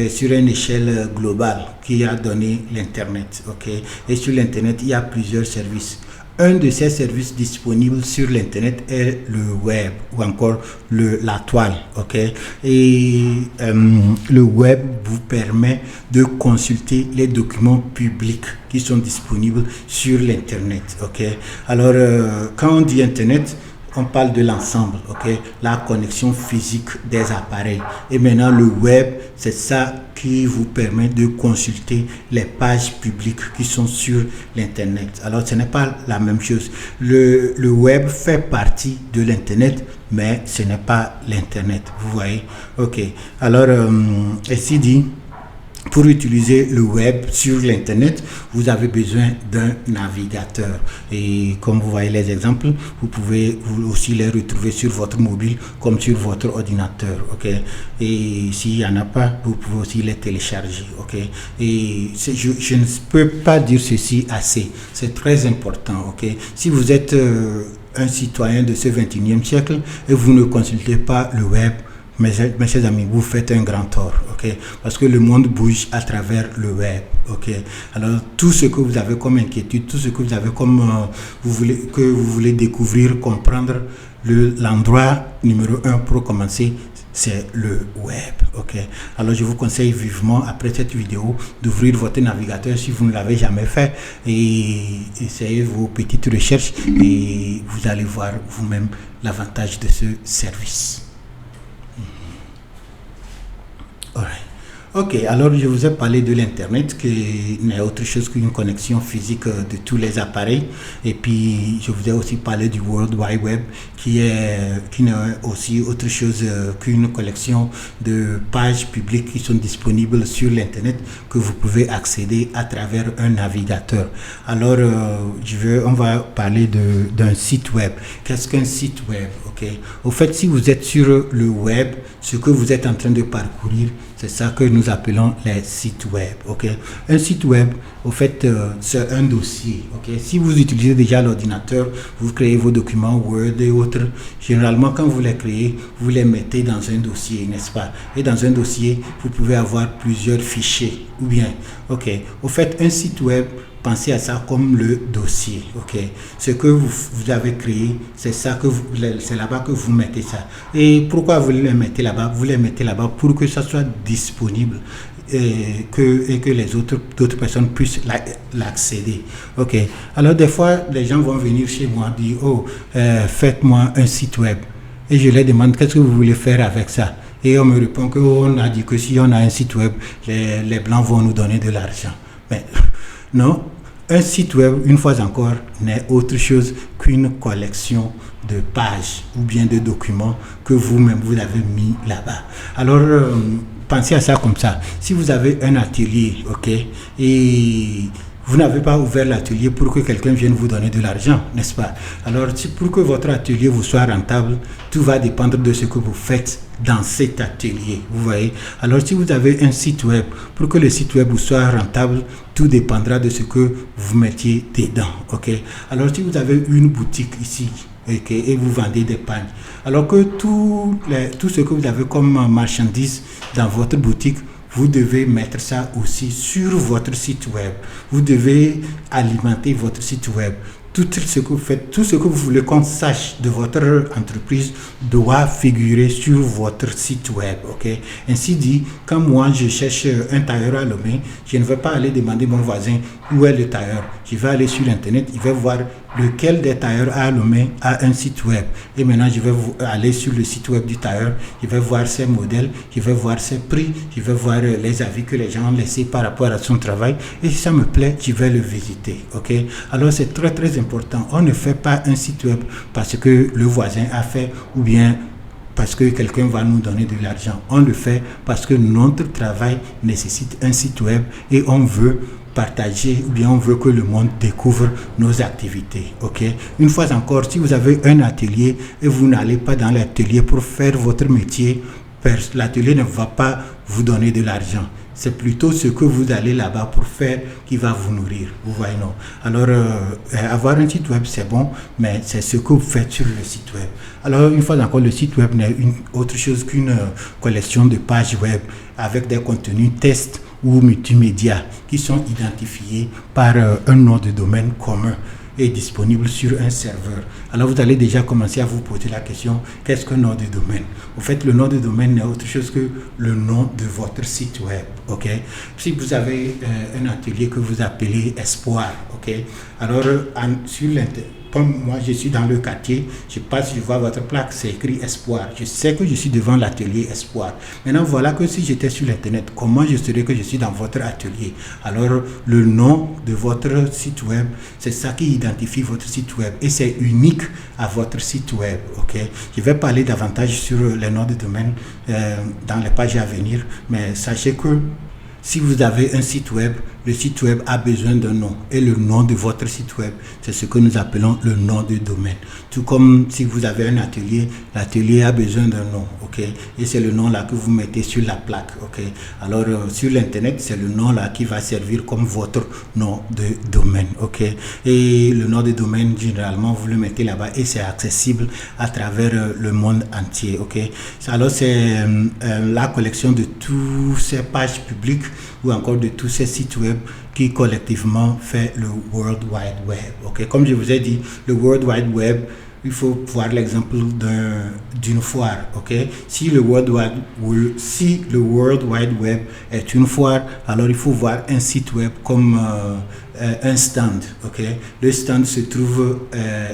sur une échelle globale qui a donné l'Internet. Okay? Et sur l'Internet, il y a plusieurs services. Un de ces services disponibles sur l'Internet est le web ou encore la toile. Okay? Et le web vous permet de consulter les documents publics qui sont disponibles sur l'Internet. Okay? Alors, quand on dit Internet, on parle de l'ensemble, okay? La connexion physique des appareils. Et maintenant, le web, c'est ça qui vous permet de consulter les pages publiques qui sont sur l'Internet. Alors, ce n'est pas la même chose. Le web fait partie de l'Internet, mais ce n'est pas l'Internet. Vous voyez? Ok. Alors, ainsi dit, pour utiliser le web sur l'Internet, vous avez besoin d'un navigateur. Et comme vous voyez les exemples, vous pouvez aussi les retrouver sur votre mobile comme sur votre ordinateur. Okay? Et s'il n'y en a pas, vous pouvez aussi les télécharger. Okay? Et je ne peux pas dire ceci assez. C'est très important. Okay? Si vous êtes un citoyen de ce 21e siècle et vous ne consultez pas le web, mes chers amis, vous faites un grand tort, ok? Parce que le monde bouge à travers le web, ok? Alors, tout ce que vous avez comme inquiétude, tout ce que vous avez comme vous voulez découvrir, comprendre, l'endroit numéro 1 pour commencer, c'est le web, ok? Alors, je vous conseille vivement, après cette vidéo, d'ouvrir votre navigateur si vous ne l'avez jamais fait et essayez vos petites recherches et vous allez voir vous-même l'avantage de ce service. Alright. Ok, alors je vous ai parlé de l'Internet qui n'est autre chose qu'une connexion physique de tous les appareils. Et puis je vous ai aussi parlé du World Wide Web qui n'est aussi autre chose qu'une collection de pages publiques qui sont disponibles sur l'Internet que vous pouvez accéder à travers un navigateur. Alors on va parler d'un site web. Qu'est-ce qu'un site web? Okay. Au fait, si vous êtes sur le web, ce que vous êtes en train de parcourir, c'est ça que nous appelons les sites web. Okay. Un site web, au fait, c'est un dossier. Okay. Si vous utilisez déjà l'ordinateur, vous créez vos documents Word et autres. Généralement, quand vous les créez, vous les mettez dans un dossier, n'est-ce pas? Et dans un dossier, vous pouvez avoir plusieurs fichiers. Ou bien, ok. Au fait, un site web, pensez à ça comme le dossier, ok. Ce que vous avez créé, c'est ça c'est là-bas que vous mettez ça. Et pourquoi vous les mettez là-bas? Vous les mettez là-bas pour que ça soit disponible et que les d'autres personnes puissent l'accéder, ok. Alors des fois, les gens vont venir chez moi dire, faites-moi un site web. Et je leur demande, qu'est-ce que vous voulez faire avec ça? Et on me répond qu'on a dit que si on a un site web, les Blancs vont nous donner de l'argent. Mais non, un site web, une fois encore, n'est autre chose qu'une collection de pages ou bien de documents que vous-même vous avez mis là-bas. Alors, pensez à ça comme ça. Si vous avez un atelier, ok, et vous n'avez pas ouvert l'atelier pour que quelqu'un vienne vous donner de l'argent, n'est-ce pas? Alors, pour que votre atelier vous soit rentable, tout va dépendre de ce que vous faites dans cet atelier. Vous voyez. Alors si vous avez un site web, pour que le site web vous soit rentable, tout dépendra de ce que vous mettiez dedans. Ok. Alors si vous avez une boutique ici, okay, et vous vendez des pagnes, alors que tout ce que vous avez comme marchandise dans votre boutique, vous devez mettre ça aussi sur votre site web. Vous devez alimenter votre site web. Tout ce que vous faites, tout ce que vous voulez qu'on sache de votre entreprise doit figurer sur votre site web. Okay? Ainsi dit, quand moi je cherche un tailleur à Lomé, je ne vais pas aller demander à mon voisin où est le tailleur. Je vais aller sur Internet, il va voir lequel des tailleurs à Lomé a un site web. Et maintenant, je vais aller sur le site web du tailleur, je vais voir ses modèles, je vais voir ses prix, je vais voir les avis que les gens ont laissés par rapport à son travail. Et si ça me plaît, je vais le visiter. Okay? Alors, c'est très, très important. On ne fait pas un site web parce que le voisin a fait ou bien parce que quelqu'un va nous donner de l'argent. On le fait parce que notre travail nécessite un site web et on veut partager ou bien on veut que le monde découvre nos activités. Okay? Une fois encore, si vous avez un atelier et vous n'allez pas dans l'atelier pour faire votre métier, l'atelier ne va pas vous donner de l'argent. C'est plutôt ce que vous allez là-bas pour faire qui va vous nourrir. Vous voyez, non? Alors, avoir un site web, c'est bon, mais c'est ce que vous faites sur le site web. Alors, une fois encore, le site web n'est autre chose qu'une collection de pages web avec des contenus tests ou multimédia qui sont identifiés par un nom de domaine commun et disponible sur un serveur. Alors vous allez déjà commencer à vous poser la question, qu'est-ce qu'un nom de domaine? En fait, le nom de domaine n'est autre chose que le nom de votre site web. Okay? Si vous avez un atelier que vous appelez Espoir, okay? Alors sur l'internet, comme moi je suis dans le quartier, je passe, je vois votre plaque, c'est écrit Espoir. Je sais que je suis devant l'atelier Espoir. Maintenant, voilà que si j'étais sur l'internet, comment je saurais que je suis dans votre atelier? Alors, le nom de votre site web, c'est ça qui identifie votre site web et c'est unique à votre site web. Okay? Je vais parler davantage sur les noms de domaine dans les pages à venir, mais sachez que si vous avez un site web, le site web a besoin d'un nom. Et le nom de votre site web, c'est ce que nous appelons le nom de domaine. Tout comme si vous avez un atelier, l'atelier a besoin d'un nom. Okay? Et c'est le nom là que vous mettez sur la plaque. Okay? Alors, sur l'Internet, c'est le nom là qui va servir comme votre nom de domaine. Okay? Et le nom de domaine, généralement, vous le mettez là-bas et c'est accessible à travers le monde entier. Okay? Alors, c'est la collection de toutes ces pages publiques ou encore de tous ces sites web qui collectivement fait le World Wide Web. Okay? Comme je vous ai dit, le World Wide Web, il faut voir l'exemple d'une foire. Okay? Si le World Wide Web est une foire, alors il faut voir un site web comme un stand. Okay? Le stand se trouve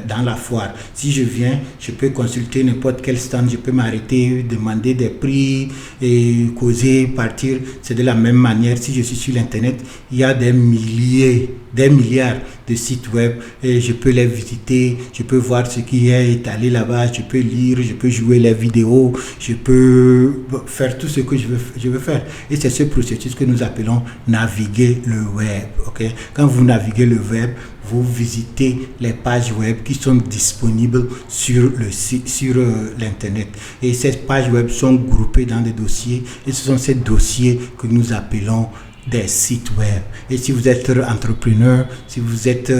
dans la foire. Si je viens, je peux consulter n'importe quel stand, je peux m'arrêter, demander des prix et causer, partir. C'est de la même manière. Si je suis sur l'internet, il y a des milliards de sites web et je peux les visiter, je peux voir ce qui est étalé là-bas, je peux lire, je peux jouer les vidéos, je peux faire tout ce que je veux faire. Et c'est ce processus que nous appelons naviguer le web. Okay? Quand vous naviguez le web, vous visitez les pages web qui sont disponibles sur le site, sur l'internet. Et ces pages web sont groupées dans des dossiers et ce sont ces dossiers que nous appelons des sites web. Et si vous êtes entrepreneur, si vous êtes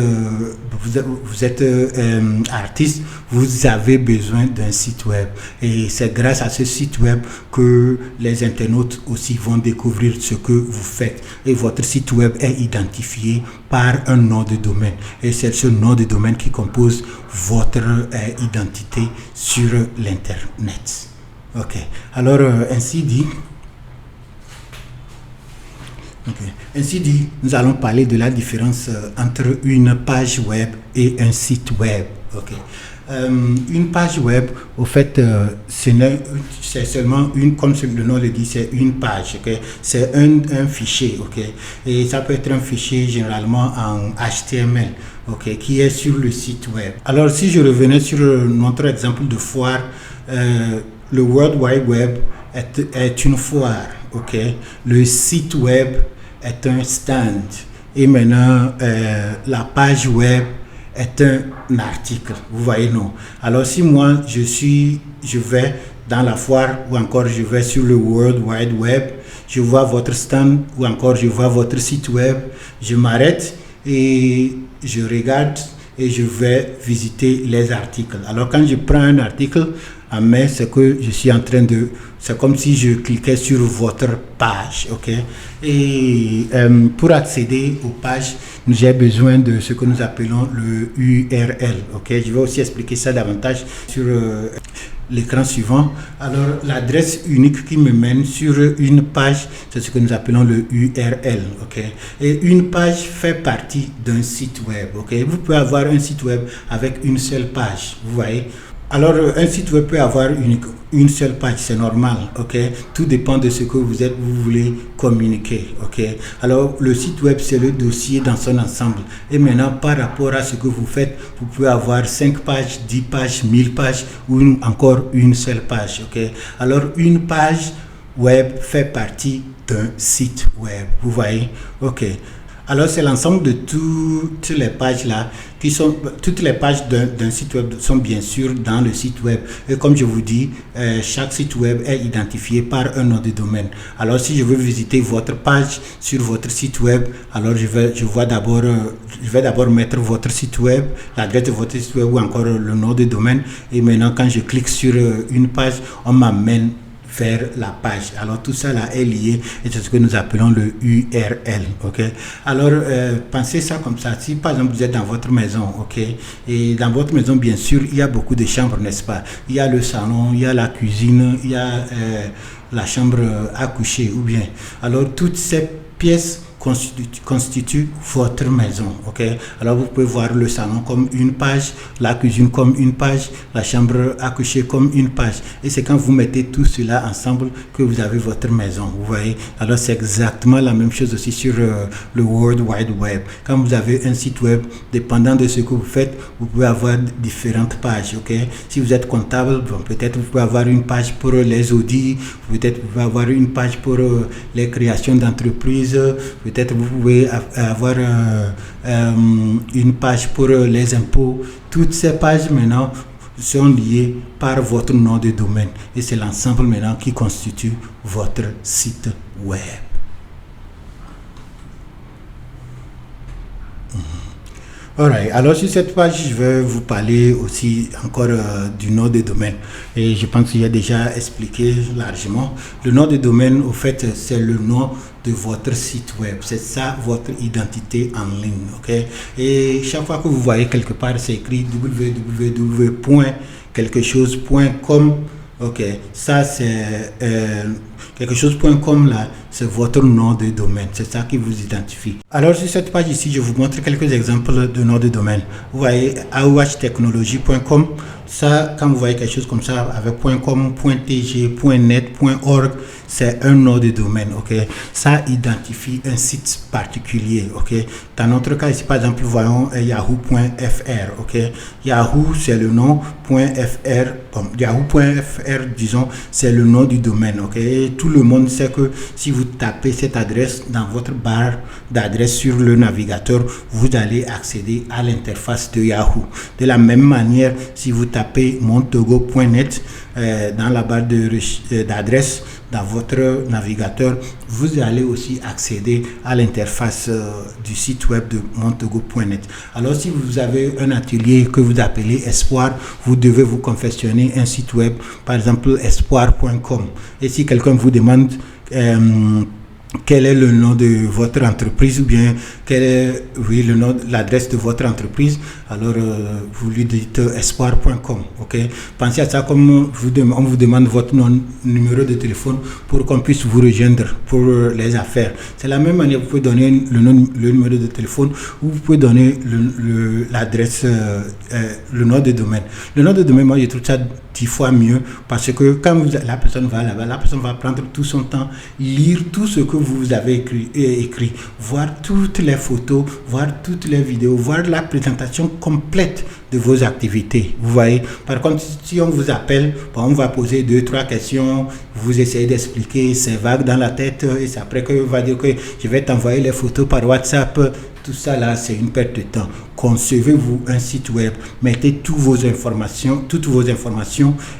artiste, vous avez besoin d'un site web. Et c'est grâce à ce site web que les internautes aussi vont découvrir ce que vous faites. Et votre site web est identifié par un nom de domaine. Et c'est ce nom de domaine qui compose votre identité sur l'internet. Ok. Alors, ainsi dit, nous allons parler de la différence entre une page web et un site web. Okay. Une page web, au fait, c'est seulement une, comme le nom le dit, c'est une page. Okay? C'est un fichier. Okay? Et ça peut être un fichier généralement en HTML. Okay? Qui est sur le site web. Alors, si je revenais sur notre exemple de foire, le World Wide Web est une foire. Okay? Le site web est un stand et maintenant la page web est un article, vous voyez, non? Alors si moi je vais dans la foire, ou encore je vais sur le World Wide Web, je vois votre stand, ou encore je vois votre site web, je m'arrête et je regarde et je vais visiter les articles. Alors quand je prends un article en main, c'est que je suis en train de... C'est comme si je cliquais sur votre page, ok? Et pour accéder aux pages, j'ai besoin de ce que nous appelons le URL, ok? Je vais aussi expliquer ça davantage sur l'écran suivant. Alors, l'adresse unique qui me mène sur une page, c'est ce que nous appelons le URL, ok? Et une page fait partie d'un site web, ok? Vous pouvez avoir un site web avec une seule page, vous voyez? Alors, un site web peut avoir une seule page, c'est normal, ok? Tout dépend de ce que vous voulez communiquer, ok? Alors, le site web, c'est le dossier dans son ensemble. Et maintenant, par rapport à ce que vous faites, vous pouvez avoir 5 pages, 10 pages, 1000 pages ou encore une seule page, ok? Alors, une page web fait partie d'un site web, vous voyez? Ok. Alors, c'est l'ensemble de toutes les pages là, toutes les pages d'un site web sont bien sûr dans le site web. Et comme je vous dis, chaque site web est identifié par un nom de domaine. Alors, si je veux visiter votre page sur votre site web, alors je vais d'abord mettre votre site web, l'adresse de votre site web ou encore le nom de domaine. Et maintenant, quand je clique sur une page, on m'amène vers la page. Alors tout ça là est lié et c'est ce que nous appelons le URL, ok? Alors pensez ça comme ça. Si par exemple vous êtes dans votre maison, ok, et dans votre maison bien sûr il y a beaucoup de chambres, n'est-ce pas? Il y a le salon, il y a la cuisine, il y a la chambre à coucher ou bien. Alors toutes ces pièces constitue votre maison, ok? Alors vous pouvez voir le salon comme une page, la cuisine comme une page, la chambre à coucher comme une page. Et c'est quand vous mettez tout cela ensemble que vous avez votre maison, vous voyez? Alors c'est exactement la même chose aussi sur le World Wide Web. Quand vous avez un site web, dépendant de ce que vous faites, vous pouvez avoir différentes pages, ok? Si vous êtes comptable, bon, peut-être vous pouvez avoir une page pour les audits, peut-être vous pouvez avoir une page pour les créations d'entreprises, peut-être vous pouvez avoir une page pour les impôts. Toutes ces pages maintenant sont liées par votre nom de domaine et c'est l'ensemble maintenant qui constitue votre site web. Alright, alors sur cette page, je vais vous parler aussi encore du nom de domaine. Et je pense qu'il y a déjà expliqué largement. Le nom de domaine, au fait, c'est le nom de votre site web. C'est ça votre identité en ligne, ok? Et chaque fois que vous voyez quelque part, c'est écrit www.quelquechose.com. Ok, ça c'est quelque chose.com là, c'est votre nom de domaine, c'est ça qui vous identifie. Alors sur cette page ici, je vous montre quelques exemples de noms de domaine. Vous voyez aohtechnologie.com, ça quand vous voyez quelque chose comme ça avec .com, .tg, .net, .org, c'est un nom de domaine, ok? Ça identifie un site particulier, ok? Dans notre cas ici, par exemple, voyons yahoo.fr, ok? Yahoo, c'est le nom, .fr, bon, yahoo.fr, disons, c'est le nom du domaine, ok? Et tout le monde sait que si vous tapez cette adresse dans votre barre d'adresse sur le navigateur, vous allez accéder à l'interface de Yahoo. De la même manière, si vous tapez montogo.net dans la barre d'adresse dans votre navigateur, vous allez aussi accéder à l'interface du site web de montogo.net. Alors si vous avez un atelier que vous appelez Espoir, vous devez vous confectionner un site web, par exemple espoir.com. Et si quelqu'un vous demande quel est le nom de votre entreprise ou bien quel est le nom, l'adresse de votre entreprise, alors vous lui dites espoir.com, ok? Pensez à ça comme on vous demande votre numéro de téléphone pour qu'on puisse vous rejoindre pour les affaires. C'est la même manière, vous pouvez donner le numéro de téléphone ou vous pouvez donner l'adresse, le nom de domaine. Le nom de domaine, moi je trouve ça 10 fois mieux parce que quand la personne va là-bas, la personne va prendre tout son temps, lire tout ce que vous avez écrit, voir toutes les photos, voir toutes les vidéos, voir la présentation complète de vos activités. Vous voyez, par contre, si on vous appelle, bon, on va poser 2-3 questions, vous essayez d'expliquer, c'est vague dans la tête et c'est après que va dire que je vais t'envoyer les photos par WhatsApp. tout ça là, c'est une perte de temps. Concevez-vous un site web, mettez toutes vos informations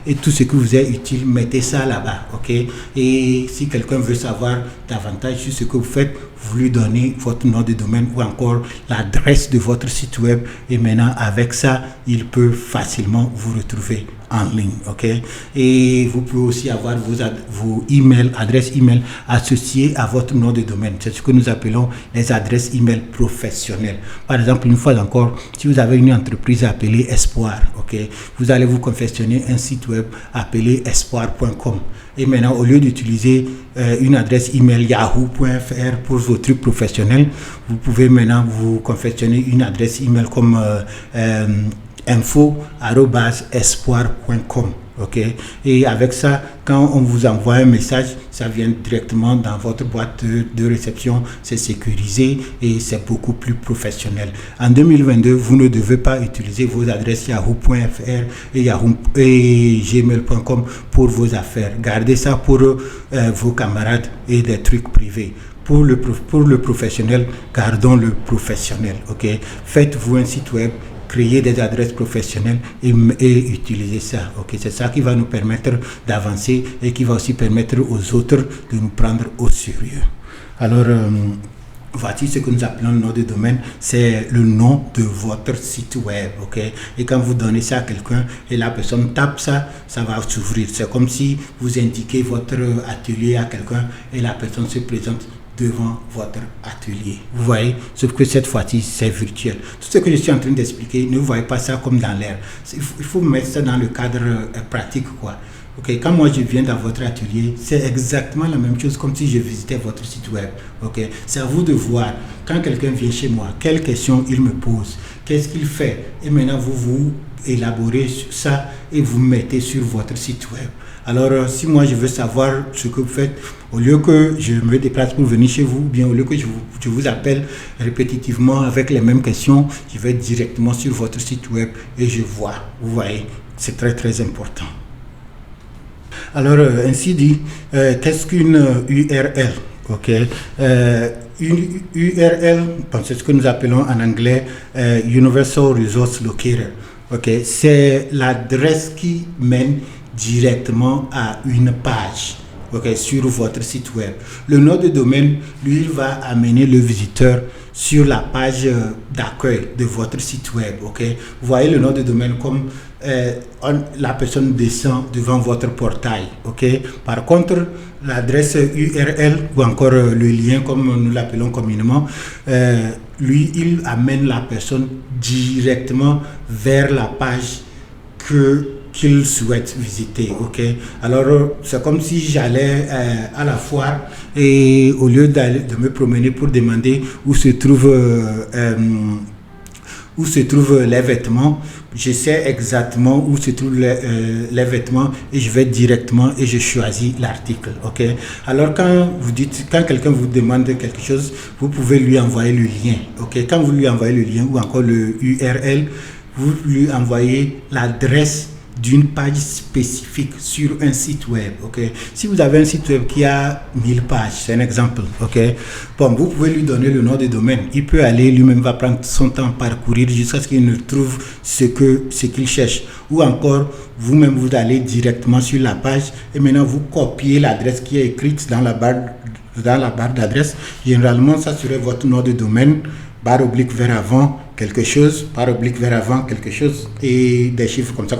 et tout ce qui vous est utile, mettez ça là-bas, ok? Et si quelqu'un veut savoir davantage sur ce que vous faites, vous lui donnez votre nom de domaine ou encore l'adresse de votre site web, et maintenant avec ça, il peut facilement vous retrouver en ligne, ok? Et vous pouvez aussi avoir vos emails, adresses email associées à votre nom de domaine. C'est ce que nous appelons les adresses email professionnelles. Par exemple, une fois encore, si vous avez une entreprise appelée Espoir, ok, vous allez vous confectionner un site web appelé espoir.com. Et maintenant, au lieu d'utiliser une adresse email yahoo.fr pour vos trucs professionnels, vous pouvez maintenant vous confectionner une adresse email comme info@espoir.com. ok, et avec ça, quand on vous envoie un message, ça vient directement dans votre boîte de réception. C'est sécurisé et c'est beaucoup plus professionnel. En 2022, vous ne devez pas utiliser vos adresses yahoo.fr et gmail.com pour vos affaires. Gardez ça pour vos camarades et des trucs privés. Pour le professionnel, gardons le professionnel. ok, faites-vous un site web, créer des adresses professionnelles et utiliser ça. ok, c'est ça qui va nous permettre d'avancer et qui va aussi permettre aux autres de nous prendre au sérieux. Alors, voici ce que nous appelons le nom de domaine, c'est le nom de votre site web. ok, et quand vous donnez ça à quelqu'un et la personne tape ça, ça va s'ouvrir. C'est comme si vous indiquez votre atelier à quelqu'un et la personne se présente devant votre atelier. Vous voyez, sauf que cette fois-ci, c'est virtuel. Tout ce que je suis en train d'expliquer, ne voyez pas ça comme dans l'air. Il faut mettre ça dans le cadre pratique, quoi. ok, quand moi je viens dans votre atelier, c'est exactement la même chose comme si je visitais votre site web. ok, c'est à vous de voir, quand quelqu'un vient chez moi, quelles questions il me pose, qu'est-ce qu'il fait, et maintenant vous élaborez sur ça et vous mettez sur votre site web. Alors, si moi je veux savoir ce que vous faites, au lieu que je me déplace pour venir chez vous, ou bien au lieu que je vous appelle répétitivement avec les mêmes questions, je vais directement sur votre site web et je vois. Vous voyez, c'est très très important. Alors, ainsi dit, qu'est-ce qu'une URL? ok, une URL, c'est ce que nous appelons en anglais Universal Resource Locator. ok, c'est l'adresse qui mène directement à une page, ok, sur votre site web. Le nom de domaine, lui, il va amener le visiteur sur la page d'accueil de votre site web. ok, vous voyez le nom de domaine comme la personne descend devant votre portail. ok, par contre, l'adresse URL ou encore le lien comme nous l'appelons communément, lui, il amène la personne directement vers la page qu'il souhaite visiter. ok, alors c'est comme si j'allais à la foire et au lieu de me promener pour demander où se trouvent les vêtements, je sais exactement où se trouvent les vêtements et je vais directement et je choisis l'article. ok, alors quand quelqu'un vous demande quelque chose, vous pouvez lui envoyer le lien. ok, quand vous lui envoyez le lien ou encore le URL, vous lui envoyez l'adresse d'une page spécifique sur un site web. ok, si vous avez un site web qui a 1000 pages, c'est un exemple. ok, bon, vous pouvez lui donner le nom de domaine. Il peut aller lui-même, va prendre son temps parcourir jusqu'à ce qu'il ne trouve ce qu'il cherche. Ou encore, vous-même, vous allez directement sur la page et maintenant vous copiez l'adresse qui est écrite dans la barre d'adresse. Généralement, ça serait votre nom de domaine, barre oblique vers avant, quelque chose, barre oblique vers avant, quelque chose, et des chiffres comme ça.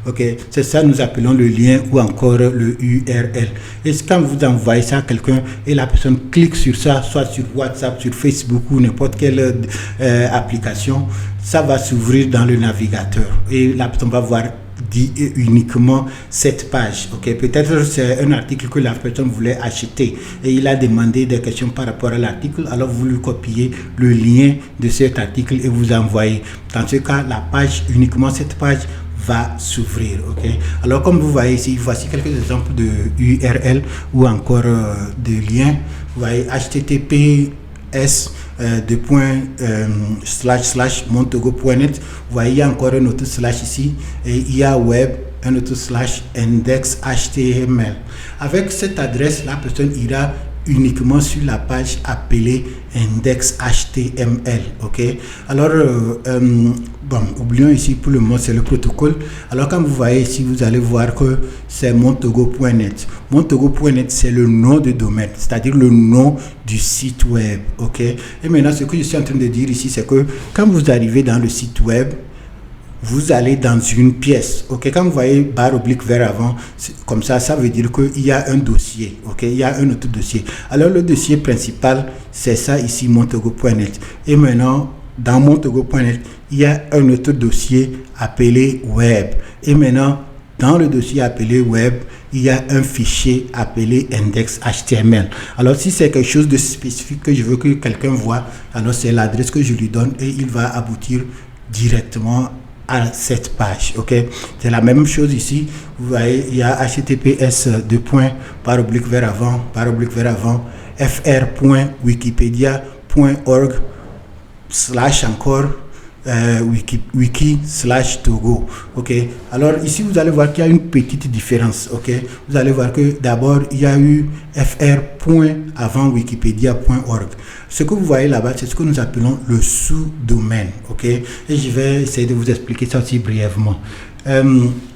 ok, c'est ça nous appelons le lien ou encore le URL. Et quand vous envoyez ça à quelqu'un et la personne clique sur ça, soit sur WhatsApp, sur Facebook ou n'importe quelle application, ça va s'ouvrir dans le navigateur et la personne va voir uniquement cette page. ok, peut-être c'est un article que la personne voulait acheter et il a demandé des questions par rapport à l'article, alors vous lui copiez le lien de cet article et vous envoyez. Dans ce cas, la page, uniquement cette page va s'ouvrir. ok, alors comme vous voyez ici, voici quelques exemples de URL ou encore de liens. Vous voyez https //montogo.net. Vous voyez, il y a encore un autre slash ici et il y a web, un autre slash index HTML. Avec cette adresse, la personne ira uniquement sur la page appelée index HTML. Ok, alors bon, oublions ici pour le moment, c'est le protocole. Alors quand vous voyez ici, vous allez voir que c'est montogo.net. Montogo.net, c'est le nom de domaine, c'est-à-dire le nom du site web. Ok, et maintenant ce que je suis en train de dire ici, c'est que quand vous arrivez dans le site web, vous allez dans une pièce. Ok, quand vous voyez barre oblique vers avant, comme ça veut dire qu'il y a un dossier. Ok, il y a un autre dossier. Alors le dossier principal, c'est ça ici, montogo.net. Et maintenant, dans montogo.net, il y a un autre dossier appelé web. Et maintenant, dans le dossier appelé web, il y a un fichier appelé index.html. Alors, si c'est quelque chose de spécifique que je veux que quelqu'un voit, alors c'est l'adresse que je lui donne et il va aboutir directement à cette page. Ok, c'est la même chose ici. Vous voyez, il y a https vers avant fr.wikipedia.org/encore wiki/Togo. Ok, alors ici vous allez voir qu'il y a une petite différence. Ok, vous allez voir que d'abord il y a eu fr.avant-wikipedia.org. Ce que vous voyez là-bas, c'est ce que nous appelons le sous-domaine. Ok, et je vais essayer de vous expliquer ça aussi brièvement.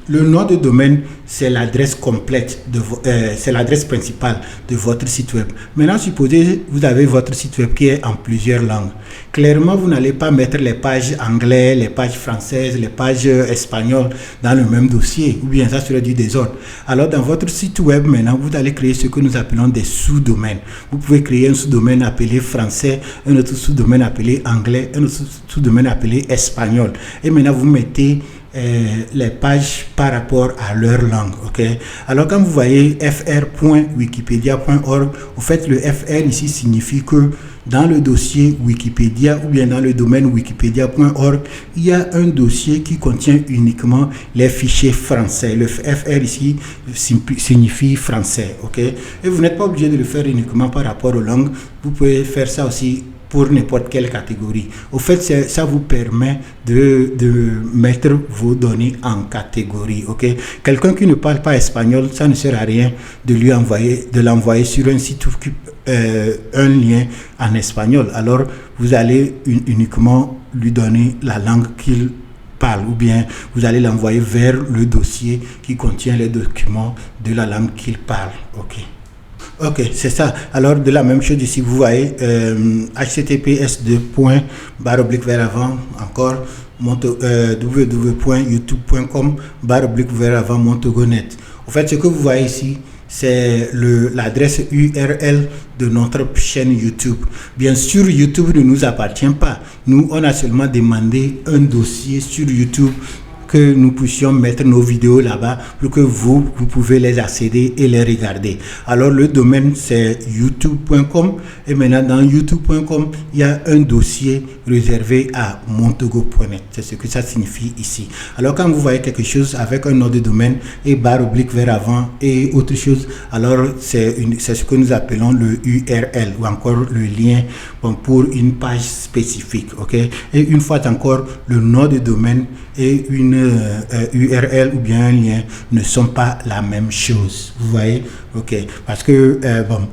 Le nom de domaine, c'est l'adresse complète, c'est l'adresse principale de votre site web. Maintenant, supposez vous avez votre site web qui est en plusieurs langues. Clairement, vous n'allez pas mettre les pages anglaises, les pages françaises, les pages espagnoles dans le même dossier, ou bien ça serait du désordre. Alors, dans votre site web, maintenant, vous allez créer ce que nous appelons des sous-domaines. Vous pouvez créer un sous-domaine appelé français, un autre sous-domaine appelé anglais, un autre sous-domaine appelé espagnol. Et maintenant, vous mettez les pages par rapport à leur langue. Ok, alors quand vous voyez fr.wikipedia.org, au fait le fr ici signifie que dans le dossier Wikipédia ou bien dans le domaine wikipedia.org, il y a un dossier qui contient uniquement les fichiers français. Le fr ici signifie français. Ok, et vous n'êtes pas obligé de le faire uniquement par rapport aux langues. Vous pouvez faire ça aussi pour n'importe quelle catégorie. Au fait, ça vous permet de mettre vos données en catégorie. Ok, quelqu'un qui ne parle pas espagnol, ça ne sert à rien de l'envoyer sur un site un lien en espagnol. Alors, vous allez uniquement lui donner la langue qu'il parle, ou bien vous allez l'envoyer vers le dossier qui contient les documents de la langue qu'il parle. Ok. Ok, c'est ça. Alors, de la même chose ici, vous voyez https vers avant encore www.youtube.com/vers avant montogo.net. En fait, ce que vous voyez ici, c'est l'adresse URL de notre chaîne YouTube. Bien sûr, YouTube ne nous appartient pas. Nous, on a seulement demandé un dossier sur YouTube que nous puissions mettre nos vidéos là-bas pour que vous pouvez les accéder et les regarder. Alors le domaine c'est youtube.com et maintenant dans youtube.com il y a un dossier réservé à montogo.net. C'est ce que ça signifie ici. Alors quand vous voyez quelque chose avec un nom de domaine et barre oblique vers avant et autre chose, alors c'est ce que nous appelons le URL ou encore le lien pour une page spécifique. Ok, et une fois encore le nom de domaine et une URL ou bien un lien ne sont pas la même chose. Vous voyez? Ok. Parce que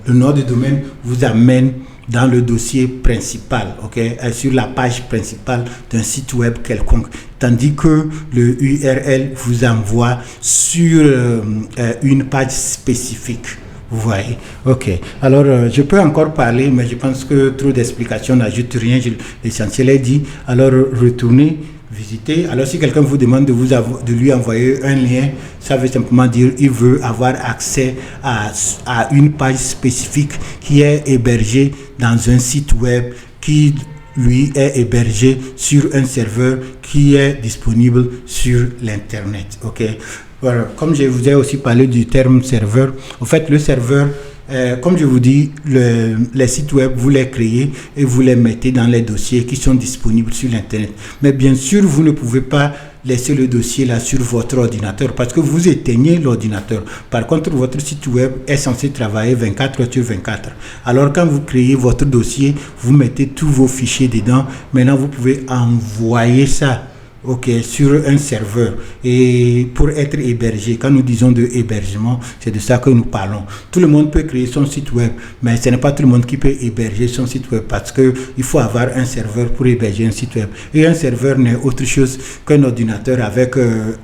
le nom de domaine vous amène dans le dossier principal, ok, sur la page principale d'un site web quelconque, tandis que le URL vous envoie sur une page spécifique. Vous voyez? Ok. Alors, je peux encore parler, mais je pense que trop d'explications n'ajoutent rien. L'essentiel est dit. Alors, retournez, visitez. Alors, si quelqu'un vous demande de lui envoyer un lien, ça veut simplement dire qu'il veut avoir accès à une page spécifique qui est hébergée dans un site web qui lui est hébergé sur un serveur qui est disponible sur l'internet. Ok. Voilà. Comme je vous ai aussi parlé du terme serveur, en fait le serveur, comme je vous dis, les sites web, vous les créez et vous les mettez dans les dossiers qui sont disponibles sur l'internet. Mais bien sûr, vous ne pouvez pas laisser le dossier là sur votre ordinateur parce que vous éteignez l'ordinateur. Par contre, votre site web est censé travailler 24 heures sur 24. Alors quand vous créez votre dossier, vous mettez tous vos fichiers dedans. Maintenant, vous pouvez envoyer ça ok, sur un serveur et pour être hébergé. Quand nous disons de hébergement, c'est de ça que nous parlons. Tout le monde peut créer son site web, mais ce n'est pas tout le monde qui peut héberger son site web parce qu'il faut avoir un serveur pour héberger un site web. Et un serveur n'est autre chose qu'un ordinateur avec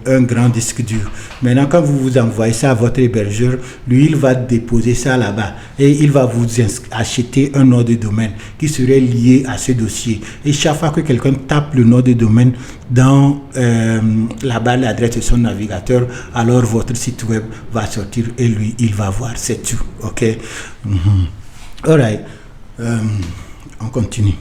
un grand disque dur. Maintenant, quand vous envoyez ça à votre hébergeur, lui, il va déposer ça là-bas et il va vous acheter un nom de domaine qui serait lié à ce dossier. Et chaque fois que quelqu'un tape le nom de domaine dans la barre d'adresse de son navigateur, alors votre site web va sortir et lui, il va voir. C'est tout. OK? Alright. On continue.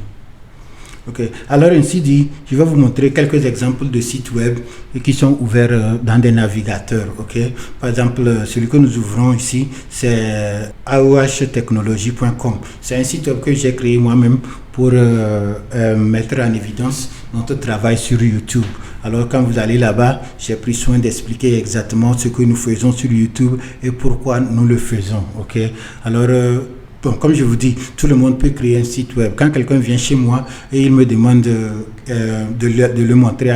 Ok. Alors ainsi dit, je vais vous montrer quelques exemples de sites web qui sont ouverts dans des navigateurs. Ok. Par exemple, celui que nous ouvrons ici, c'est aohtechnologie.com. C'est un site web que j'ai créé moi-même pour mettre en évidence notre travail sur YouTube. Alors quand vous allez là-bas, j'ai pris soin d'expliquer exactement ce que nous faisons sur YouTube et pourquoi nous le faisons. Ok. Alors bon, comme je vous dis, tout le monde peut créer un site web. Quand quelqu'un vient chez moi et il me demande de le montrer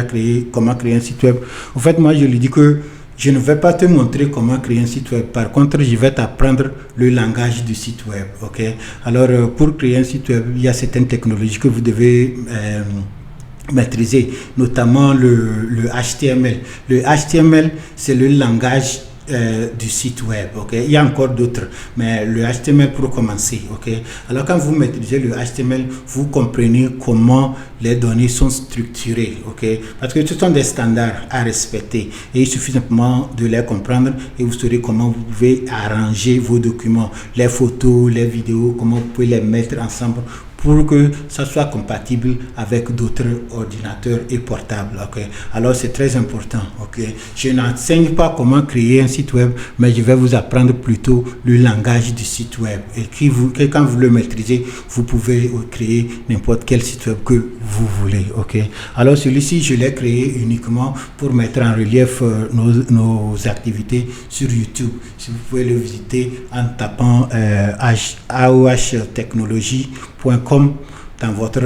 comment créer un site web, en fait, moi, je lui dis que je ne vais pas te montrer comment créer un site web. Par contre, je vais t'apprendre le langage du site web. Ok? Alors, pour créer un site web, il y a certaines technologies que vous devez maîtriser, notamment le HTML. Le HTML, c'est le langage du site web. Okay? Il y a encore d'autres, mais le HTML pour commencer. Okay? Alors quand vous maîtrisez le HTML, vous comprenez comment les données sont structurées. Okay? Parce que ce sont des standards à respecter et il suffit simplement de les comprendre et vous saurez comment vous pouvez arranger vos documents, les photos, les vidéos, comment vous pouvez les mettre ensemble pour que ça soit compatible avec d'autres ordinateurs et portables. Okay? Alors c'est très important. Okay? Je n'enseigne pas comment créer un site web, mais je vais vous apprendre plutôt le langage du site web. Et quand vous le maîtrisez, vous pouvez créer n'importe quel site web que vous voulez. Okay? Alors celui-ci, je l'ai créé uniquement pour mettre en relief nos activités sur YouTube. Si vous pouvez le visiter en tapant aohtechnologie.com dans votre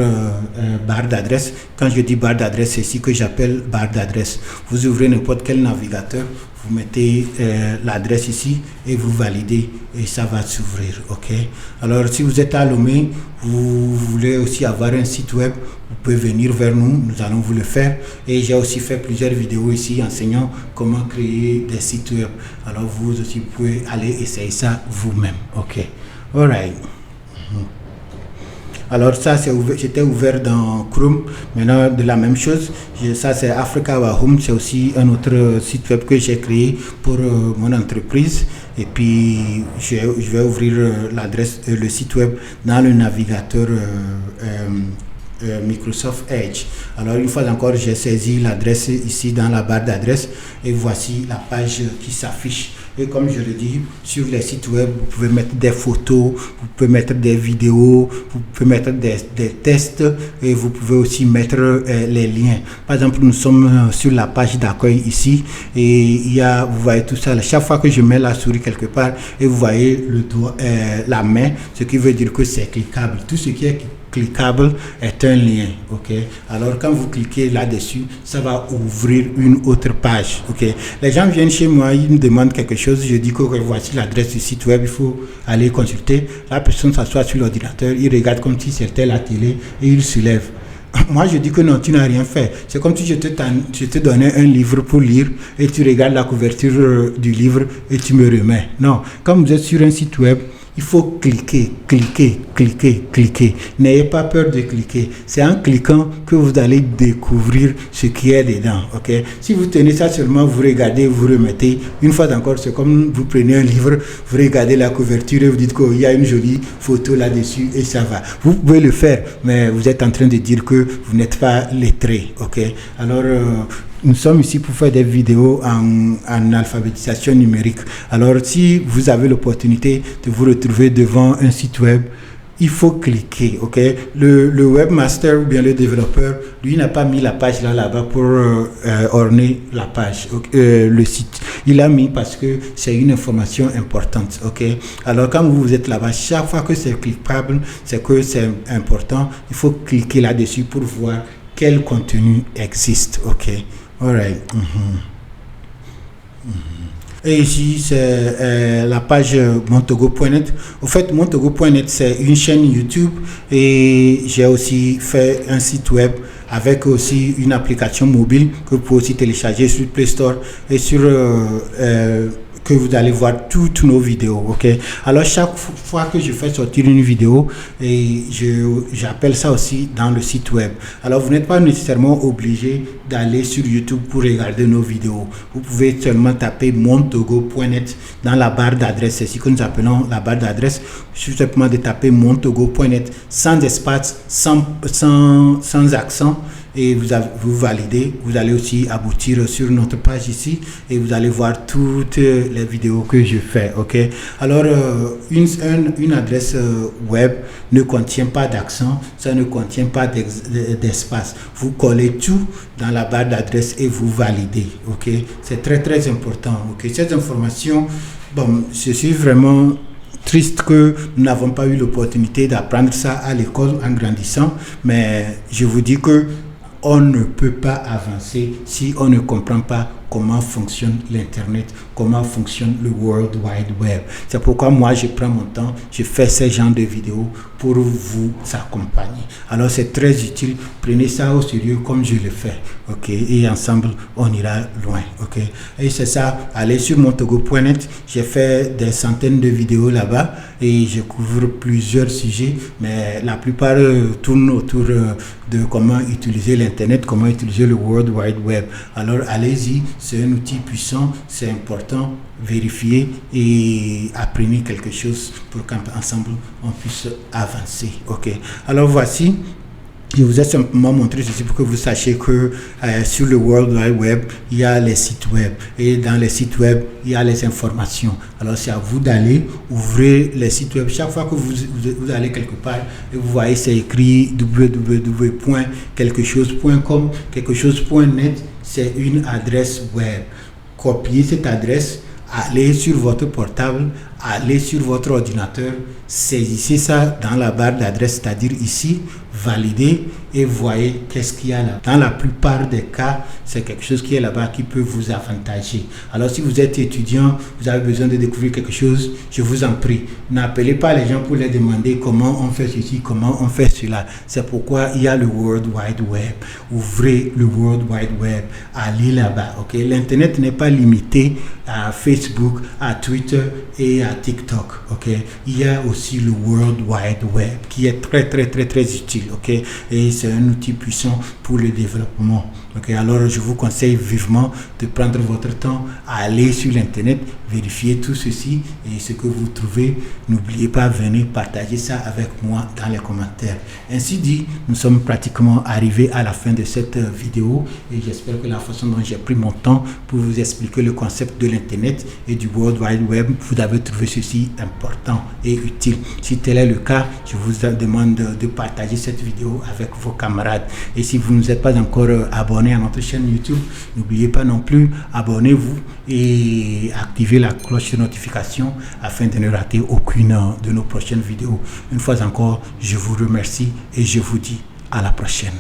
barre d'adresse. Quand je dis barre d'adresse, c'est ici que j'appelle barre d'adresse. Vous ouvrez n'importe quel navigateur, vous mettez l'adresse ici et vous validez et ça va s'ouvrir. Okay? Alors si vous êtes à Lomé, vous voulez aussi avoir un site web, vous pouvez venir vers nous, nous allons vous le faire. Et j'ai aussi fait plusieurs vidéos ici enseignant comment créer des sites web. Alors vous aussi pouvez aller essayer ça vous-même. Ok. Alright. Alors ça, j'étais ouvert dans Chrome. Maintenant, de la même chose, ça c'est Africa Home, c'est aussi un autre site web que j'ai créé pour mon entreprise. Et puis, je vais ouvrir le site web dans le navigateur Microsoft Edge. Alors une fois encore, j'ai saisi l'adresse ici dans la barre d'adresse et voici la page qui s'affiche. Et comme je le dis, sur les sites web, vous pouvez mettre des photos, vous pouvez mettre des vidéos, vous pouvez mettre des tests et vous pouvez aussi mettre les liens. Par exemple, nous sommes sur la page d'accueil ici et vous voyez tout ça. Chaque fois que je mets la souris quelque part et vous voyez la main, ce qui veut dire que c'est cliquable. Tout ce qui est cliquable est un lien. Ok. Alors quand vous cliquez là-dessus, ça va ouvrir une autre page. Ok. Les gens viennent chez moi, ils me demandent quelque chose, je dis que voici l'adresse du site web, il faut aller consulter. La personne s'assoit sur l'ordinateur, il regarde comme si c'était la télé et il se lève. Moi, je dis que non, tu n'as rien fait. C'est comme si je te donnais un livre pour lire et tu regardes la couverture du livre et tu me remets. Non, quand vous êtes sur un site web, il faut cliquer. N'ayez pas peur de cliquer. C'est en cliquant que vous allez découvrir ce qui est dedans. Okay? Si vous tenez ça seulement, vous regardez, vous remettez. Une fois encore, c'est comme vous prenez un livre, vous regardez la couverture et vous dites qu'il y a une jolie photo là-dessus et ça va. Vous pouvez le faire, mais vous êtes en train de dire que vous n'êtes pas lettré. Okay? Alors, nous sommes ici pour faire des vidéos en alphabétisation numérique. Alors, si vous avez l'opportunité de vous retrouver devant un site web, il faut cliquer, ok? Le webmaster ou bien le développeur, lui n'a pas mis la page là-bas pour orner la page, le site. Il l'a mis parce que c'est une information importante, ok? Alors quand vous êtes là-bas, chaque fois que c'est cliquable, c'est que c'est important. Il faut cliquer là-dessus pour voir quel contenu existe. Ok, alright. Et ici, c'est la page montogo.net. Au fait, montogo.net, c'est une chaîne YouTube et j'ai aussi fait un site web avec aussi une application mobile que vous pouvez aussi télécharger sur Play Store et sur que vous allez voir toutes nos vidéos. Ok, alors chaque fois que je fais sortir une vidéo, et j'appelle ça aussi dans le site web. Alors vous n'êtes pas nécessairement obligé d'aller sur YouTube pour regarder nos vidéos. Vous pouvez seulement taper montogo.net dans la barre d'adresse. C'est ce que nous appelons la barre d'adresse. Il suffit simplement de taper montogo.net sans espace, sans accent. Et vous validez, vous allez aussi aboutir sur notre page ici et vous allez voir toutes les vidéos que je fais. Ok, alors une adresse web ne contient pas d'accent, ça ne contient pas d'espace. Vous collez tout dans la barre d'adresse et vous validez. Ok, c'est très important. Ok, cette information, bon, je suis vraiment triste que nous n'avons pas eu l'opportunité d'apprendre ça à l'école en grandissant, mais je vous dis que on ne peut pas avancer si on ne comprend pas comment fonctionne l'Internet, comment fonctionne le World Wide Web. C'est pourquoi moi, je prends mon temps, je fais ce genre de vidéos pour vous accompagner. Alors, c'est très utile. Prenez ça au sérieux comme je le fais. Ok, et ensemble, on ira loin. Ok, et c'est ça. Allez sur montogo.net. J'ai fait des centaines de vidéos là-bas et je couvre plusieurs sujets, mais la plupart tournent autour de comment utiliser l'Internet, comment utiliser le World Wide Web. Alors, allez-y. C'est un outil puissant, c'est important, vérifiez et apprenez quelque chose pour qu'ensemble on puisse avancer. Ok. Alors voici, je vous ai simplement montré ceci pour que vous sachiez que sur le World Wide Web, il y a les sites web et dans les sites web, il y a les informations. Alors c'est à vous d'aller ouvrir les sites web. Chaque fois que vous allez quelque part et vous voyez c'est écrit www.quelquechose.com, quelquechose.net, c'est une adresse web. Copiez cette adresse, allez sur votre portable, allez sur votre ordinateur, saisissez ça dans la barre d'adresse, c'est-à-dire ici, validez et voyez qu'est-ce qu'il y a là. Dans la plupart des cas, c'est quelque chose qui est là-bas qui peut vous avantager. Alors si vous êtes étudiant, vous avez besoin de découvrir quelque chose, je vous en prie, n'appelez pas les gens pour les demander comment on fait ceci, comment on fait cela. C'est pourquoi il y a le World Wide Web. Ouvrez le World Wide Web, allez là-bas. Okay? L'Internet n'est pas limité à Facebook, à Twitter et à TikTok. Okay? Il y a aussi le World Wide Web qui est très utile. Okay? Et c'est un outil puissant pour le développement. Okay? Alors je vous conseille vivement de prendre votre temps à aller sur l'internet, vérifier tout ceci et ce que vous trouvez. N'oubliez pas, venez partager ça avec moi dans les commentaires. Ainsi dit, nous sommes pratiquement arrivés à la fin de cette vidéo et j'espère que la façon dont j'ai pris mon temps pour vous expliquer le concept de l'internet et du World Wide Web, vous avez trouvé ceci important et utile. Si tel est le cas, je vous demande de partager cette vidéo avec vos camarades. Et si vous ne êtes pas encore abonné à notre chaîne YouTube, n'oubliez pas non plus, abonnez-vous et activez la cloche de notification afin de ne rater aucune de nos prochaines vidéos. Une fois encore, je vous remercie et je vous dis à la prochaine.